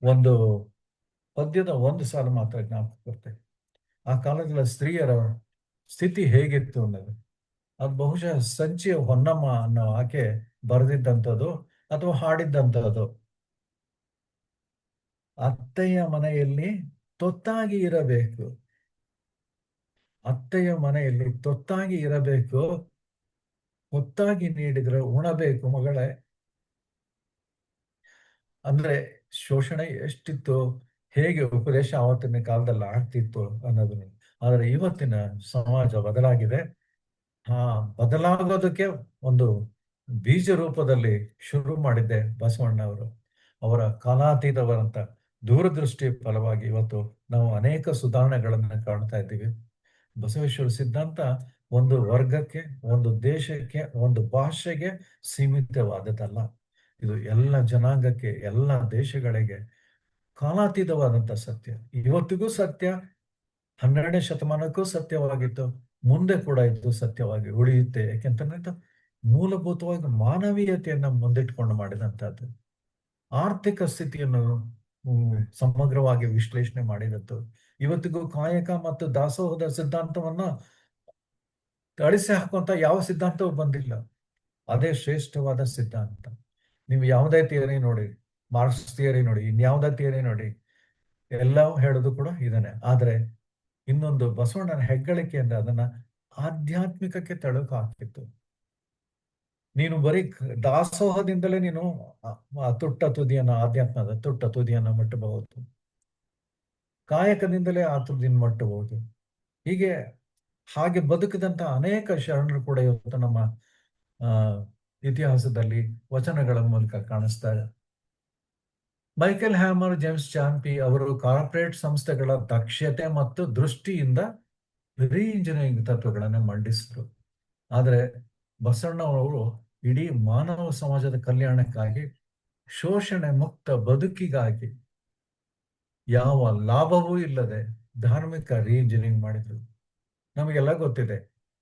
ಒಂದು ಪದ್ಯದ ಒಂದು ಸಾಲು ಮಾತ್ರ ಜ್ಞಾಪಕ ಬರ್ತದೆ. ಆ ಕಾಲದಲ್ಲಿ ಸ್ತ್ರೀಯರ ಸ್ಥಿತಿ ಹೇಗಿತ್ತು ಅನ್ನೋದು, ಅದು ಬಹುಶಃ ಸಂಚಿಯ ಹೊನ್ನಮ್ಮ ಅನ್ನೋ ಆಕೆ ಬರೆದಿದ್ದಂಥದ್ದು ಅಥವಾ ಹಾಡಿದ್ದಂಥದ್ದು. ಅತ್ತೆಯ ಮನೆಯಲ್ಲಿ ತೊತ್ತಾಗಿ ಇರಬೇಕು, ಅತ್ತೆಯ ಮನೆಯಲ್ಲಿ ತೊತ್ತಾಗಿ ಇರಬೇಕು, ಹೊತ್ತಾಗಿ ನೀಡಿದ್ರೆ ಉಣಬೇಕು ಮಗಳೇ. ಅಂದ್ರೆ ಶೋಷಣೆ ಎಷ್ಟಿತ್ತು, ಹೇಗೆ ಉಪದೇಶ ಆವತ್ತಿನ ಕಾಲದಲ್ಲಿ ಆಗ್ತಿತ್ತು ಅನ್ನೋದನ್ನು. ಆದ್ರೆ ಇವತ್ತಿನ ಸಮಾಜ ಬದಲಾಗಿದೆ. ಬದಲಾಗೋದಕ್ಕೆ ಒಂದು ಬೀಜ ರೂಪದಲ್ಲಿ ಶುರು ಮಾಡಿದ್ದೆ ಬಸವಣ್ಣವರು. ಅವರ ಕಾಲಾತೀತವಾದಂತ ದೂರದೃಷ್ಟಿ ಫಲವಾಗಿ ಇವತ್ತು ನಾವು ಅನೇಕ ಸುಧಾರಣೆಗಳನ್ನು ಕಾಣ್ತಾ ಇದ್ದೀವಿ. ಬಸವೇಶ್ವರ ಸಿದ್ಧಾಂತ ಒಂದು ವರ್ಗಕ್ಕೆ, ಒಂದು ದೇಶಕ್ಕೆ, ಒಂದು ಭಾಷೆಗೆ ಸೀಮಿತವಾದದ್ದಲ್ಲ. ಇದು ಎಲ್ಲ ಜನಾಂಗಕ್ಕೆ, ಎಲ್ಲ ದೇಶಗಳಿಗೆ ಕಾಲಾತೀತವಾದಂಥ ಸತ್ಯ. ಇವತ್ತಿಗೂ ಸತ್ಯ, 12ನೇ ಶತಮಾನಕ್ಕೂ ಸತ್ಯವಾಗಿತ್ತು, ಮುಂದೆ ಕೂಡ ಇದು ಸತ್ಯವಾಗಿ ಉಳಿಯುತ್ತೆ. ಯಾಕೆಂತಂದ್ರೆ ಇದು ಮೂಲಭೂತವಾಗಿ ಮಾನವೀಯತೆಯನ್ನ ಮುಂದಿಟ್ಕೊಂಡು ಮಾಡಿದಂಥದ್ದು. ಆರ್ಥಿಕ ಸ್ಥಿತಿಯನ್ನು ಸಮಗ್ರವಾಗಿ ವಿಶ್ಲೇಷಣೆ ಮಾಡಿದದ್ದು. ಇವತ್ತಿಗೂ ಕಾಯಕ ಮತ್ತು ದಾಸೋಹದ ಸಿದ್ಧಾಂತವನ್ನ ಅಳಿಸಿ ಹಾಕುವಂತ ಯಾವ ಸಿದ್ಧಾಂತವೂ ಬಂದಿಲ್ಲ. ಅದೇ ಶ್ರೇಷ್ಠವಾದ ಸಿದ್ಧಾಂತ. ನೀವು ಯಾವುದೇ ಥಿಯರಿ ನೋಡಿ, ಮಾರ್ಕ್ಸ್ ಥಿಯರಿ ನೋಡಿ, ಇನ್ಯಾವುದೇ ಥಿಯರಿ ನೋಡಿ, ಎಲ್ಲವೂ ಹೇಳೋದು ಕೂಡ ಇದನ್ನೇ. ಆದ್ರೆ ಇನ್ನೊಂದು ಬಸವಣ್ಣನ ಹೆಗ್ಗಳಿಕೆ ಅಂದ್ರೆ ಅದನ್ನ ಆಧ್ಯಾತ್ಮಿಕಕ್ಕೆ ತಳುಕು ಹಾಕಿತ್ತು. ನೀನು ಬರೀ ದಾಸೋಹದಿಂದಲೇ ನೀನು ತುಟ್ಟ ತುದಿಯನ್ನ, ಆಧ್ಯಾತ್ಮದ ತುಟ್ಟ ತುದಿಯನ್ನ ಮುಟ್ಟಬಹುದು, ಕಾಯಕದಿಂದಲೇ ಆ ತುದಿಯನ್ನು ಮುಟ್ಟಬಹುದು. ಹೀಗೆ ಹಾಗೆ ಬದುಕಿದಂತ ಅನೇಕ ಶರಣರು ಕೂಡ ಇವತ್ತು ನಮ್ಮ ಇತಿಹಾಸದಲ್ಲಿ ವಚನಗಳ ಮೂಲಕ ಕಾಣಿಸ್ತಾರೆ. ಮೈಕೆಲ್ ಹ್ಯಾಮರ್, ಜೇಮ್ಸ್ ಚಾಂಪಿ ಅವರು ಕಾರ್ಪೊರೇಟ್ ಸಂಸ್ಥೆಗಳ ದಕ್ಷತೆ ಮತ್ತು ದೃಷ್ಟಿಯಿಂದ ರೀ ಇಂಜಿನಿಯರಿಂಗ್ ತತ್ವಗಳನ್ನು ಮಂಡಿಸಿದ್ರು. ಆದರೆ ಬಸವಣ್ಣವರು ಇಡೀ ಮಾನವ ಸಮಾಜದ ಕಲ್ಯಾಣಕ್ಕಾಗಿ, ಶೋಷಣೆ ಮುಕ್ತ ಬದುಕಿಗಾಗಿ, ಯಾವ ಲಾಭವೂ ಇಲ್ಲದೆ ಧಾರ್ಮಿಕ ರೀ ಇಂಜಿನಿಯರಿಂಗ್ ಮಾಡಿದ್ರು. ನಮಗೆಲ್ಲ ಗೊತ್ತಿದೆ,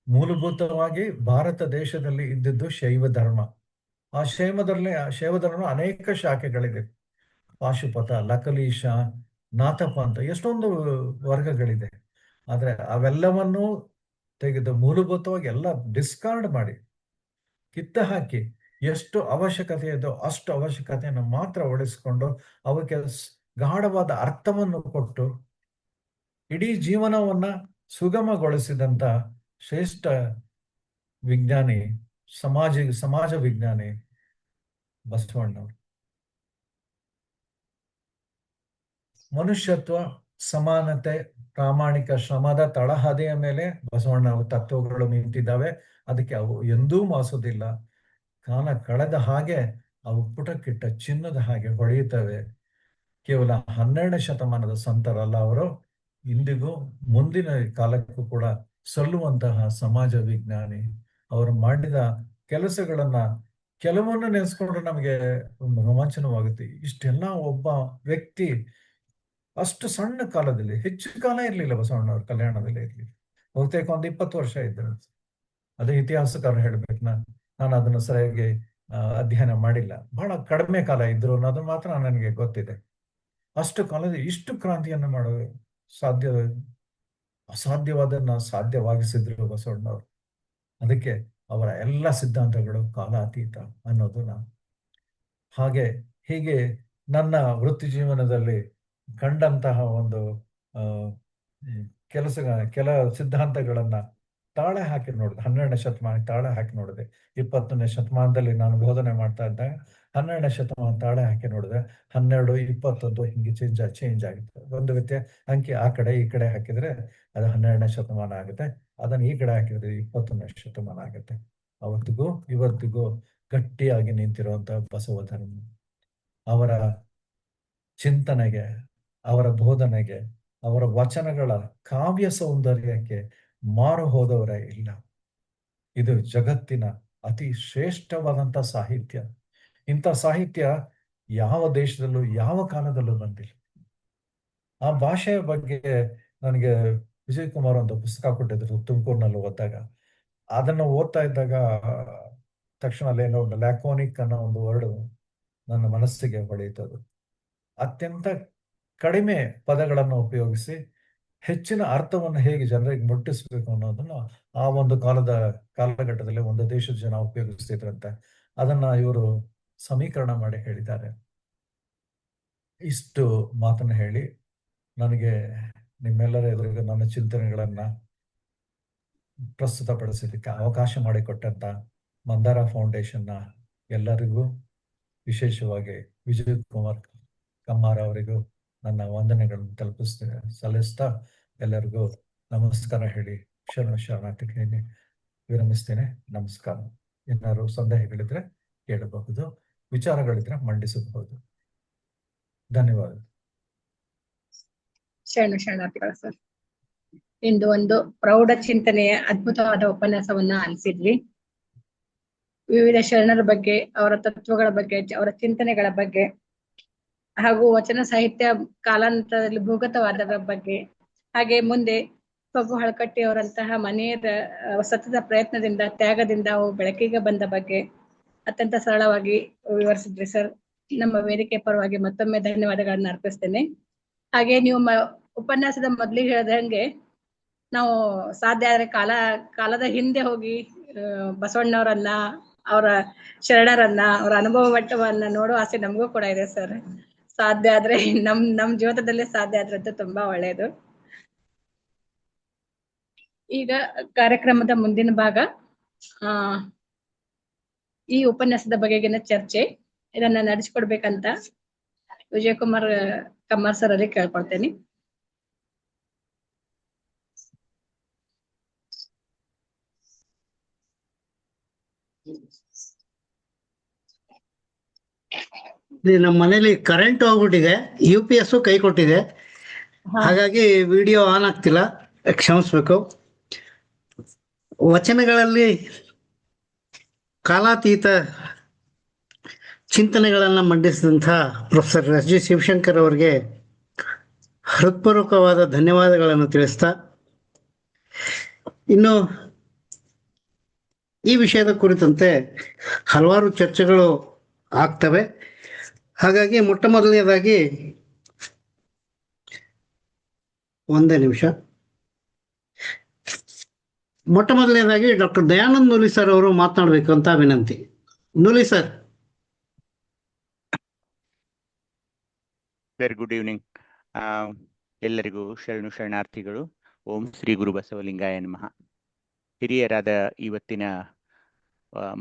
ಮೂಲಭೂತವಾಗಿ ಭಾರತ ದೇಶದಲ್ಲಿ ಇದ್ದಿದ್ದು ಶೈವ ಧರ್ಮ. ಆ ಶೈವ ಧರ್ಮ ಅನೇಕ ಶಾಖೆಗಳಿದೆ. ಪಾಶುಪತ, ಲಕಲೀಶ, ನಾಥಪ ಅಂತ ಎಷ್ಟೊಂದು ವರ್ಗಗಳಿದೆ. ಆದ್ರೆ ಅವೆಲ್ಲವನ್ನೂ ತೆಗೆದು ಮೂಲಭೂತವಾಗಿ ಎಲ್ಲ ಡಿಸ್ಕಾರ್ಡ್ ಮಾಡಿ, ಕಿತ್ತ ಹಾಕಿ, ಎಷ್ಟು ಅವಶ್ಯಕತೆ ಇದೋ ಅಷ್ಟು ಅವಶ್ಯಕತೆಯನ್ನು ಮಾತ್ರ ಉಳಿಸಿಕೊಂಡು ಅವಕ್ಕೆ ಗಾಢವಾದ ಅರ್ಥವನ್ನು ಕೊಟ್ಟು ಇಡೀ ಜೀವನವನ್ನ ಸುಗಮಗೊಳಿಸಿದಂತ ಶ್ರೇಷ್ಠ ವಿಜ್ಞಾನಿ, ಸಮಾಜ ವಿಜ್ಞಾನಿ ಬಸವಣ್ಣವರು. ಮನುಷ್ಯತ್ವ, ಸಮಾನತೆ, ಪ್ರಾಮಾಣಿಕ ಶ್ರಮದ ತಳಹದಿಯ ಮೇಲೆ ಬಸವಣ್ಣ ತತ್ವಗಳು ನಿಂತಿದ್ದಾವೆ. ಅದಕ್ಕೆ ಅವು ಎಂದೂ ಮಾಸೋದಿಲ್ಲ. ಕಾಲ ಕಳೆದ ಹಾಗೆ ಅವು ಪುಟಕ್ಕಿಟ್ಟ ಚಿನ್ನದ ಹಾಗೆ ಹೊಳೆಯುತ್ತವೆ. ಕೇವಲ 12ನೇ ಶತಮಾನದ ಸಂತರಲ್ಲ ಅವರು, ಇಂದಿಗೂ ಮುಂದಿನ ಕಾಲಕ್ಕೂ ಕೂಡ ಸಲ್ಲುವಂತಹ ಸಮಾಜ ವಿಜ್ಞಾನಿ. ಅವರು ಮಾಡಿದ ಕೆಲಸಗಳನ್ನ ಕೆಲವನ್ನ ನೆನೆಸ್ಕೊಂಡ್ರೆ ನಮಗೆ ರೋಮಾಂಚನವಾಗುತ್ತೆ. ಇಷ್ಟೆಲ್ಲ ಒಬ್ಬ ವ್ಯಕ್ತಿ ಅಷ್ಟು ಸಣ್ಣ ಕಾಲದಲ್ಲಿ, ಹೆಚ್ಚು ಕಾಲ ಇರಲಿಲ್ಲ ಬಸವಣ್ಣವ್ರ ಕಲ್ಯಾಣದಲ್ಲಿ ಇರಲಿಲ್ಲ, ಬಹುತೇಕ ಒಂದು 20 ವರ್ಷ ಇದ್ದರು. ಅದೇ ಇತಿಹಾಸಕಾರರು ಹೇಳ್ಬೇಕು. ನಾನು ಅದನ್ನು ಸರಿಯಾಗಿ ಅಧ್ಯಯನ ಮಾಡಿಲ್ಲ. ಬಹಳ ಕಡಿಮೆ ಕಾಲ ಇದ್ರು ಅನ್ನೋದು ಮಾತ್ರ ನನಗೆ ಗೊತ್ತಿದೆ. ಅಷ್ಟು ಕಾಲದಲ್ಲಿ ಇಷ್ಟು ಕ್ರಾಂತಿಯನ್ನು ಮಾಡೋದು ಅಸಾಧ್ಯವಾದನ್ನ ಸಾಧ್ಯವಾಗಿಸಿದ್ರು ಬಸವಣ್ಣವರು. ಅದಕ್ಕೆ ಅವರ ಎಲ್ಲ ಸಿದ್ಧಾಂತಗಳು ಕಾಲಾತೀತ ಅನ್ನೋದು ನಾನು ಹೀಗೆ ನನ್ನ ವೃತ್ತಿ ಜೀವನದಲ್ಲಿ ಕಂಡಂತಹ ಒಂದು ಕೆಲ ಸಿದ್ಧಾಂತಗಳನ್ನ ತಾಳೆ ಹಾಕಿ ನೋಡಿದೆ. 12ನೇ ಶತಮಾನ ತಾಳೆ ಹಾಕಿ ನೋಡಿದೆ. 20ನೇ ಶತಮಾನದಲ್ಲಿ ನಾನು ಬೋಧನೆ ಮಾಡ್ತಾ ಇದ್ದಾಗ 12ನೇ ಶತಮಾನ ತಾಳೆ ಹಾಕಿ ನೋಡಿದೆ. 12, 21 ಹಿಂಗೆ ಚೇಂಜ್ ಆಗುತ್ತೆ. ಒಂದು ರೀತಿಯ ಅಂಕಿ ಆ ಕಡೆ ಈ ಕಡೆ ಹಾಕಿದ್ರೆ ಅದು 12ನೇ ಶತಮಾನ ಆಗುತ್ತೆ. ಅದನ್ನು ಈ ಕಡೆ ಹಾಕಿದ್ರೆ 21ನೇ ಶತಮಾನ ಆಗುತ್ತೆ. ಅವತ್ತಿಗೂ ಇವತ್ತಿಗೂ ಗಟ್ಟಿಯಾಗಿ ನಿಂತಿರುವಂತಹ ಬಸವ ಧರ್ಮ, ಅವರ ಚಿಂತನೆಗೆ, ಅವರ ಬೋಧನೆಗೆ, ಅವರ ವಚನಗಳ ಕಾವ್ಯ ಸೌಂದರ್ಯಕ್ಕೆ ಮಾರು ಹೋದವರೇ ಇಲ್ಲ. ಇದು ಜಗತ್ತಿನ ಅತಿ ಶ್ರೇಷ್ಠವಾದಂಥ ಸಾಹಿತ್ಯ. ಇಂಥ ಸಾಹಿತ್ಯ ಯಾವ ದೇಶದಲ್ಲೂ ಯಾವ ಕಾಲದಲ್ಲೂ ಬಂದಿಲ್ಲ. ಆ ಭಾಷೆಯ ಬಗ್ಗೆ ನನಗೆ ವಿಜಯ್ ಕುಮಾರ್ ಒಂದು ಪುಸ್ತಕ ಕೊಟ್ಟಿದ್ರು ತುಮಕೂರಿನಲ್ಲಿ ಓದಿದಾಗ. ಅದನ್ನು ಓದ್ತಾ ಇದ್ದಾಗ ತಕ್ಷಣ ಅಲ್ಲೇನೋ ಲ್ಯಾಕೋನಿಕ್ ಅನ್ನೋ ಒಂದು ವರ್ಡ್ ನನ್ನ ಮನಸ್ಸಿಗೆ ಹೊಳೆಯುತ್ತದೆ. ಅತ್ಯಂತ ಕಡಿಮೆ ಪದಗಳನ್ನು ಉಪಯೋಗಿಸಿ ಹೆಚ್ಚಿನ ಅರ್ಥವನ್ನು ಹೇಗೆ ಜನರಿಗೆ ಮುಟ್ಟಿಸಬೇಕು ಅನ್ನೋದನ್ನು ಆ ಒಂದು ಕಾಲಘಟ್ಟದಲ್ಲಿ ಒಂದು ದೇಶದ ಜನ ಉಪಯೋಗಿಸ್ತಿದ್ರಂತೆ. ಅದನ್ನ ಇವರು ಸಮೀಕರಣ ಮಾಡಿ ಹೇಳಿದ್ದಾರೆ. ಇಷ್ಟು ಮಾತನ್ನು ಹೇಳಿ ನನಗೆ ನಿಮ್ಮೆಲ್ಲರ ಎದುರಿಗೆ ನನ್ನ ಚಿಂತನೆಗಳನ್ನ ಪ್ರಸ್ತುತಪಡಿಸಲಿಕ್ಕೆ ಅವಕಾಶ ಮಾಡಿಕೊಟ್ಟಂತ ಮಂದಾರ ಫೌಂಡೇಶನ್ನ ಎಲ್ಲರಿಗೂ, ವಿಶೇಷವಾಗಿ ವಿಜಯ್ ಕುಮಾರ್ ಕಮ್ಮಾರ್ ಅವರಿಗೂ ನನ್ನ ವಂದನೆಗಳನ್ನು ಸಲ್ಲಿಸ್ತಾ ಎಲ್ಲರಿಗೂ ನಮಸ್ಕಾರ ಹೇಳಿ ಶರಣಾರ್ಥಿಗೆ ವಿರಮಿಸ್ತೇನೆ. ನಮಸ್ಕಾರ. ಏನಾದ್ರು ಸಂದೇಹಗಳಿದ್ರೆ ಕೇಳಬಹುದು, ವಿಚಾರಗಳಿದ್ರೆ ಮಂಡಿಸಬಹುದು. ಧನ್ಯವಾದ. ಶರಣಾರ್ಥಿಗಳು ಸರ್. ಇಂದು ಒಂದು ಪ್ರೌಢ ಚಿಂತನೆಯ ಅದ್ಭುತವಾದ ಉಪನ್ಯಾಸವನ್ನ ಆಲಿಸಿದ್ವಿ. ವಿವಿಧ ಶರಣರ ಬಗ್ಗೆ, ಅವರ ತತ್ವಗಳ ಬಗ್ಗೆ, ಅವರ ಚಿಂತನೆಗಳ ಬಗ್ಗೆ ಹಾಗೂ ವಚನ ಸಾಹಿತ್ಯ ಕಾಲಾಂತರದಲ್ಲಿ ಭೂಗತವಾದದ ಬಗ್ಗೆ, ಹಾಗೆ ಮುಂದೆ ಪಗು ಹಳಕಟ್ಟಿ ಅವರಂತಹ ಮನೆಯದ ಸತತ ಪ್ರಯತ್ನದಿಂದ, ತ್ಯಾಗದಿಂದ ಅವು ಬೆಳಕಿಗೆ ಬಂದ ಬಗ್ಗೆ ಅತ್ಯಂತ ಸರಳವಾಗಿ ವಿವರಿಸಿದ್ರಿ ಸರ್. ನಮ್ಮ ವೇದಿಕೆ ಪರವಾಗಿ ಮತ್ತೊಮ್ಮೆ ಧನ್ಯವಾದಗಳನ್ನ ಅರ್ಪಿಸ್ತೇನೆ. ಹಾಗೆ ನೀವು ಉಪನ್ಯಾಸದ ಮೊದಲಿಗೆ ಹೇಳ್ದಂಗೆ ನಾವು ಸಾಧ್ಯ ಆದ್ರೆ ಕಾಲದ ಹಿಂದೆ ಹೋಗಿ ಬಸವಣ್ಣವರನ್ನ, ಅವರ ಶರಣರನ್ನ, ಅವರ ಅನುಭವ ಮಟ್ಟವನ್ನ ನೋಡೋ ಆಸೆ ನಮಗೂ ಕೂಡ ಇದೆ ಸರ್. ಸಾಧ್ಯ ಆದ್ರೆ ನಮ್ ಜೀವನದಲ್ಲೇ ಸಾಧ್ಯ ಆದ್ರೆ ಅಂತ ತುಂಬಾ ಒಳ್ಳೆಯದು. ಈಗ ಕಾರ್ಯಕ್ರಮದ ಮುಂದಿನ ಭಾಗ ಈ ಉಪನ್ಯಾಸದ ಬಗೆಗಿನ ಚರ್ಚೆ. ಇದನ್ನ ನಡೆಸಿಕೊಡ್ಬೇಕಂತ ವಿಜಯಕುಮಾರ್ ಕಮ್ಮಾರ್ ಸರ್ ಅಲ್ಲಿ ಕೇಳ್ಕೊಳ್ತೇನೆ. ನಮ್ಮ ಮನೇಲಿ ಕರೆಂಟ್ ಹೋಗ್ಬಿಟ್ಟಿದೆ, UPS ಕೈ ಕೊಟ್ಟಿದೆ, ಹಾಗಾಗಿ ವಿಡಿಯೋ ಆನ್ ಆಗ್ತಿಲ್ಲ, ಕ್ಷಮಿಸ್ಬೇಕು. ವಚನಗಳಲ್ಲಿ ಕಾಲಾತೀತ ಚಿಂತನೆಗಳನ್ನು ಮಂಡಿಸಿದಂಥ ಪ್ರೊಫೆಸರ್ SG ಶಿವಶಂಕರ್ ಅವರಿಗೆ ಹೃತ್ಪೂರ್ವಕವಾದ ಧನ್ಯವಾದಗಳನ್ನು ತಿಳಿಸ್ತಾ, ಇನ್ನು ಈ ವಿಷಯದ ಕುರಿತಂತೆ ಹಲವಾರು ಚರ್ಚೆಗಳು ಆಗ್ತವೆ. ಹಾಗಾಗಿ ಮೊಟ್ಟ ಮೊದಲನೇದಾಗಿ ಡಾಕ್ಟರ್ ದಯಾನಂದ್ ನೂಲಿ ಸರ್ ಅವರು ಮಾತನಾಡಬೇಕು ಅಂತ ವಿನಂತಿ. Nooli sir. Very good evening. ಎಲ್ಲರಿಗೂ ಶರಣಾರ್ಥಿಗಳು. ಓಂ ಶ್ರೀ ಗುರು ಬಸವಲಿಂಗಾಯ ನಮಃ. ಹಿರಿಯರಾದ ಇವತ್ತಿನ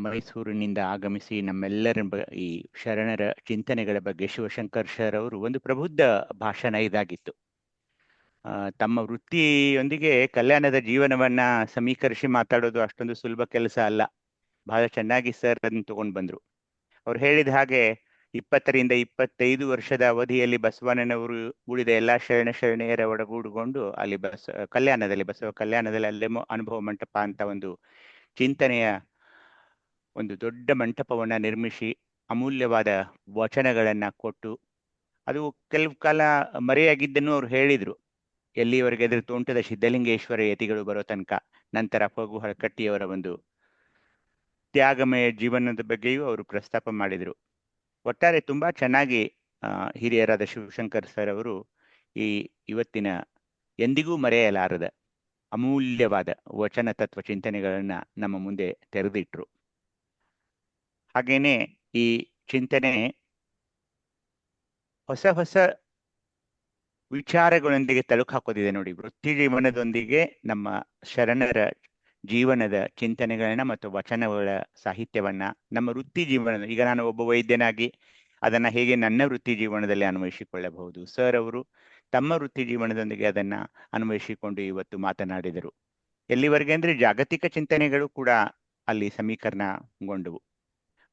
ಮೈಸೂರಿನಿಂದ ಆಗಮಿಸಿ ನಮ್ಮೆಲ್ಲರ ಈ ಶರಣರ ಚಿಂತನೆಗಳ ಬಗ್ಗೆ ಶಿವಶಂಕರ್ ಸರ್ ಅವರು ಒಂದು ಪ್ರಬುದ್ಧ ಭಾಷಣ ಇದಾಗಿತ್ತು. ತಮ್ಮ ವೃತ್ತಿಯೊಂದಿಗೆ ಕಲ್ಯಾಣದ ಜೀವನವನ್ನ ಸಮೀಕರಿಸಿ ಮಾತಾಡೋದು ಅಷ್ಟೊಂದು ಸುಲಭ ಕೆಲಸ ಅಲ್ಲ. ಬಹಳ ಚೆನ್ನಾಗಿ ಸರ್ ಅದನ್ನ ತಗೊಂಡು ಬಂದ್ರು. ಅವ್ರು ಹೇಳಿದ ಹಾಗೆ 20ರಿಂದ 25 ವರ್ಷದ ಅವಧಿಯಲ್ಲಿ ಬಸವಣ್ಣನವರು ಉಳಿದ ಎಲ್ಲಾ ಶರಣೆಯರ ಒಡಗೂಡಿಕೊಂಡು ಅಲ್ಲಿ ಬಸವ ಕಲ್ಯಾಣದಲ್ಲಿ ಅಲ್ಲೇ ಅನುಭವ ಮಂಟಪ ಅಂತ ಒಂದು ಚಿಂತನೆಯ ಒಂದು ದೊಡ್ಡ ಮಂಟಪವನ್ನ ನಿರ್ಮಿಸಿ ಅಮೂಲ್ಯವಾದ ವಚನಗಳನ್ನ ಕೊಟ್ಟು, ಅದು ಕೆಲವು ಕಾಲ ಮರೆಯಾಗಿದ್ದನ್ನು ಅವ್ರು ಹೇಳಿದ್ರು. ಎಲ್ಲಿವರೆಗೆ ಅದ್ರ ತೋಂಟದ ಸಿದ್ಧಲಿಂಗೇಶ್ವರ ಯತಿಗಳು ಬರೋ ತನಕ. ನಂತರ ಪಗು ಹಳಕಟ್ಟಿಯವರ ಒಂದು ತ್ಯಾಗಮಯ ಜೀವನದ ಬಗ್ಗೆಯೂ ಅವರು ಪ್ರಸ್ತಾಪ ಮಾಡಿದರು. ಒಟ್ಟಾರೆ ತುಂಬಾ ಚೆನ್ನಾಗಿ ಹಿರಿಯರಾದ ಶಿವಶಂಕರ್ ಸರ್ ಅವರು ಇವತ್ತಿನ ಎಂದಿಗೂ ಮರೆಯಲಾರದ ಅಮೂಲ್ಯವಾದ ವಚನ ತತ್ವ ಚಿಂತನೆಗಳನ್ನ ನಮ್ಮ ಮುಂದೆ ತೆರೆದಿಟ್ರು. ಹಾಗೇನೆ ಈ ಚಿಂತನೆ ಹೊಸ ಹೊಸ ವಿಚಾರಗಳೊಂದಿಗೆ ತಳುಕು ಹಾಕೋದಿದೆ ನೋಡಿ. ವೃತ್ತಿ ಜೀವನದೊಂದಿಗೆ ನಮ್ಮ ಶರಣರ ಜೀವನದ ಚಿಂತನೆಗಳನ್ನ ಮತ್ತು ವಚನಗಳ ಸಾಹಿತ್ಯವನ್ನ ನಮ್ಮ ವೃತ್ತಿ ಜೀವನದ, ಈಗ ನಾನು ಒಬ್ಬ ವೈದ್ಯನಾಗಿ ಅದನ್ನ ಹೇಗೆ ನನ್ನ ವೃತ್ತಿ ಜೀವನದಲ್ಲಿ ಅನ್ವಯಿಸಿಕೊಳ್ಳಬಹುದು, ಸರ್ ಅವರು ತಮ್ಮ ವೃತ್ತಿ ಜೀವನದೊಂದಿಗೆ ಅದನ್ನ ಅನ್ವಯಿಸಿಕೊಂಡು ಇವತ್ತು ಮಾತನಾಡಿದರು. ಎಲ್ಲಿವರೆಗೆ ಅಂದ್ರೆ ಜಾಗತಿಕ ಚಿಂತನೆಗಳು ಕೂಡ ಅಲ್ಲಿ ಸಮೀಕರಣಗೊಂಡವು.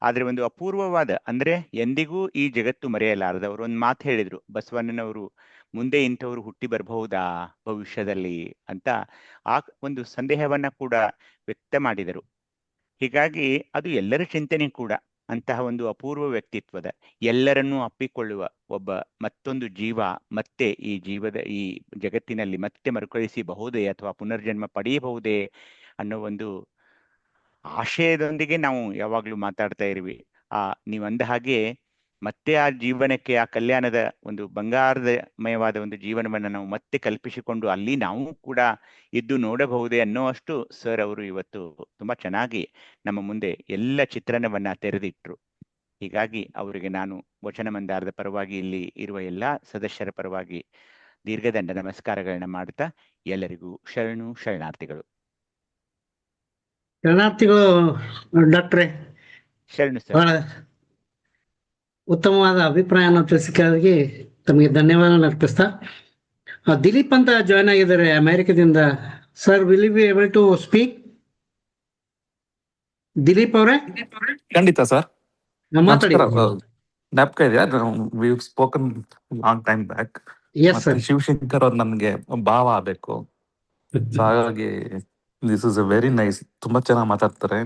ಆದ್ರೆ ಒಂದು ಅಪೂರ್ವವಾದ, ಅಂದ್ರೆ ಎಂದಿಗೂ ಈ ಜಗತ್ತು ಮರೆಯಲಾರದವರು ಒಂದು ಮಾತು ಹೇಳಿದ್ರು, ಬಸವಣ್ಣನವರು ಮುಂದೆ ಇಂಥವ್ರು ಹುಟ್ಟಿ ಬರಬಹುದಾ ಭವಿಷ್ಯದಲ್ಲಿ ಅಂತ ಆ ಒಂದು ಸಂದೇಹವನ್ನ ಕೂಡ ವ್ಯಕ್ತ ಮಾಡಿದರು. ಹೀಗಾಗಿ ಅದು ಎಲ್ಲರ ಚಿಂತನೆ ಕೂಡ. ಅಂತಹ ಒಂದು ಅಪೂರ್ವ ವ್ಯಕ್ತಿತ್ವದ, ಎಲ್ಲರನ್ನೂ ಅಪ್ಪಿಕೊಳ್ಳುವ ಒಬ್ಬ ಮತ್ತೊಂದು ಜೀವ ಮತ್ತೆ ಈ ಜಗತ್ತಿನಲ್ಲಿ ಮತ್ತೆ ಮರುಕಳಿಸಬಹುದೇ ಅಥವಾ ಪುನರ್ಜನ್ಮ ಪಡೆಯಬಹುದೇ ಅನ್ನೋ ಒಂದು ಆಶಯದೊಂದಿಗೆ ನಾವು ಯಾವಾಗ್ಲೂ ಮಾತಾಡ್ತಾ ಇರ್ವಿ. ನೀವು ಅಂದ ಹಾಗೆ ಮತ್ತೆ ಆ ಜೀವನಕ್ಕೆ, ಆ ಕಲ್ಯಾಣದ ಒಂದು ಬಂಗಾರಮಯವಾದ ಒಂದು ಜೀವನವನ್ನ ನಾವು ಮತ್ತೆ ಕಲ್ಪಿಸಿಕೊಂಡು ಅಲ್ಲಿ ನಾವು ಕೂಡ ಇದ್ದು ನೋಡಬಹುದೇ ಅನ್ನೋ ಅಷ್ಟು ಸರ್ ಅವರು ಇವತ್ತು ತುಂಬಾ ಚೆನ್ನಾಗಿ ನಮ್ಮ ಮುಂದೆ ಎಲ್ಲ ಚಿತ್ರಣವನ್ನ ತೆರೆದಿಟ್ರು. ಹೀಗಾಗಿ ಅವರಿಗೆ ನಾನು ವಚನ ಮಂದಾರದ ಪರವಾಗಿ, ಇಲ್ಲಿ ಇರುವ ಎಲ್ಲಾ ಸದಸ್ಯರ ಪರವಾಗಿ ದೀರ್ಘದಂಡ ನಮಸ್ಕಾರಗಳನ್ನ ಮಾಡ್ತಾ ಎಲ್ಲರಿಗೂ ಶರಣಾರ್ಥಿಗಳು. ಡಾಕ್ಟ್ರೆ, ಶರಣು ಸರ್. ಬಹಳ ಉತ್ತಮವಾದ ಅಭಿಪ್ರಾಯವನ್ನು ತಿಳಿಸಿದ್ದಕ್ಕಾಗಿ ತಮಗೆ ಧನ್ಯವಾದ ಅರ್ಪಿಸ್ತಾ, ದಿಲೀಪ್ ಅಂತ ಜಾಯ್ನ್ ಆಗಿದ್ದಾರೆ ಅಮೆರಿಕದಿಂದ. Sir, will you be able to speak? Dileep ಅವರೇ? ಖಂಡಿತ ಸರ್, ಮಾತಾಡಿ. ಜ್ಞಾಪಕ ಇದೆಯಾ? We spoken long time back. Shivashankar ಅವ್ರು ನನ್ಗೆ ಭಾವ ಆಗ್ಬೇಕು. ಸೊ ಹಾಗಾಗಿ this is a very nice. ತುಂಬಾ ಚೆನ್ನಾಗಿ ಮಾತಾಡ್ತಾರೆ.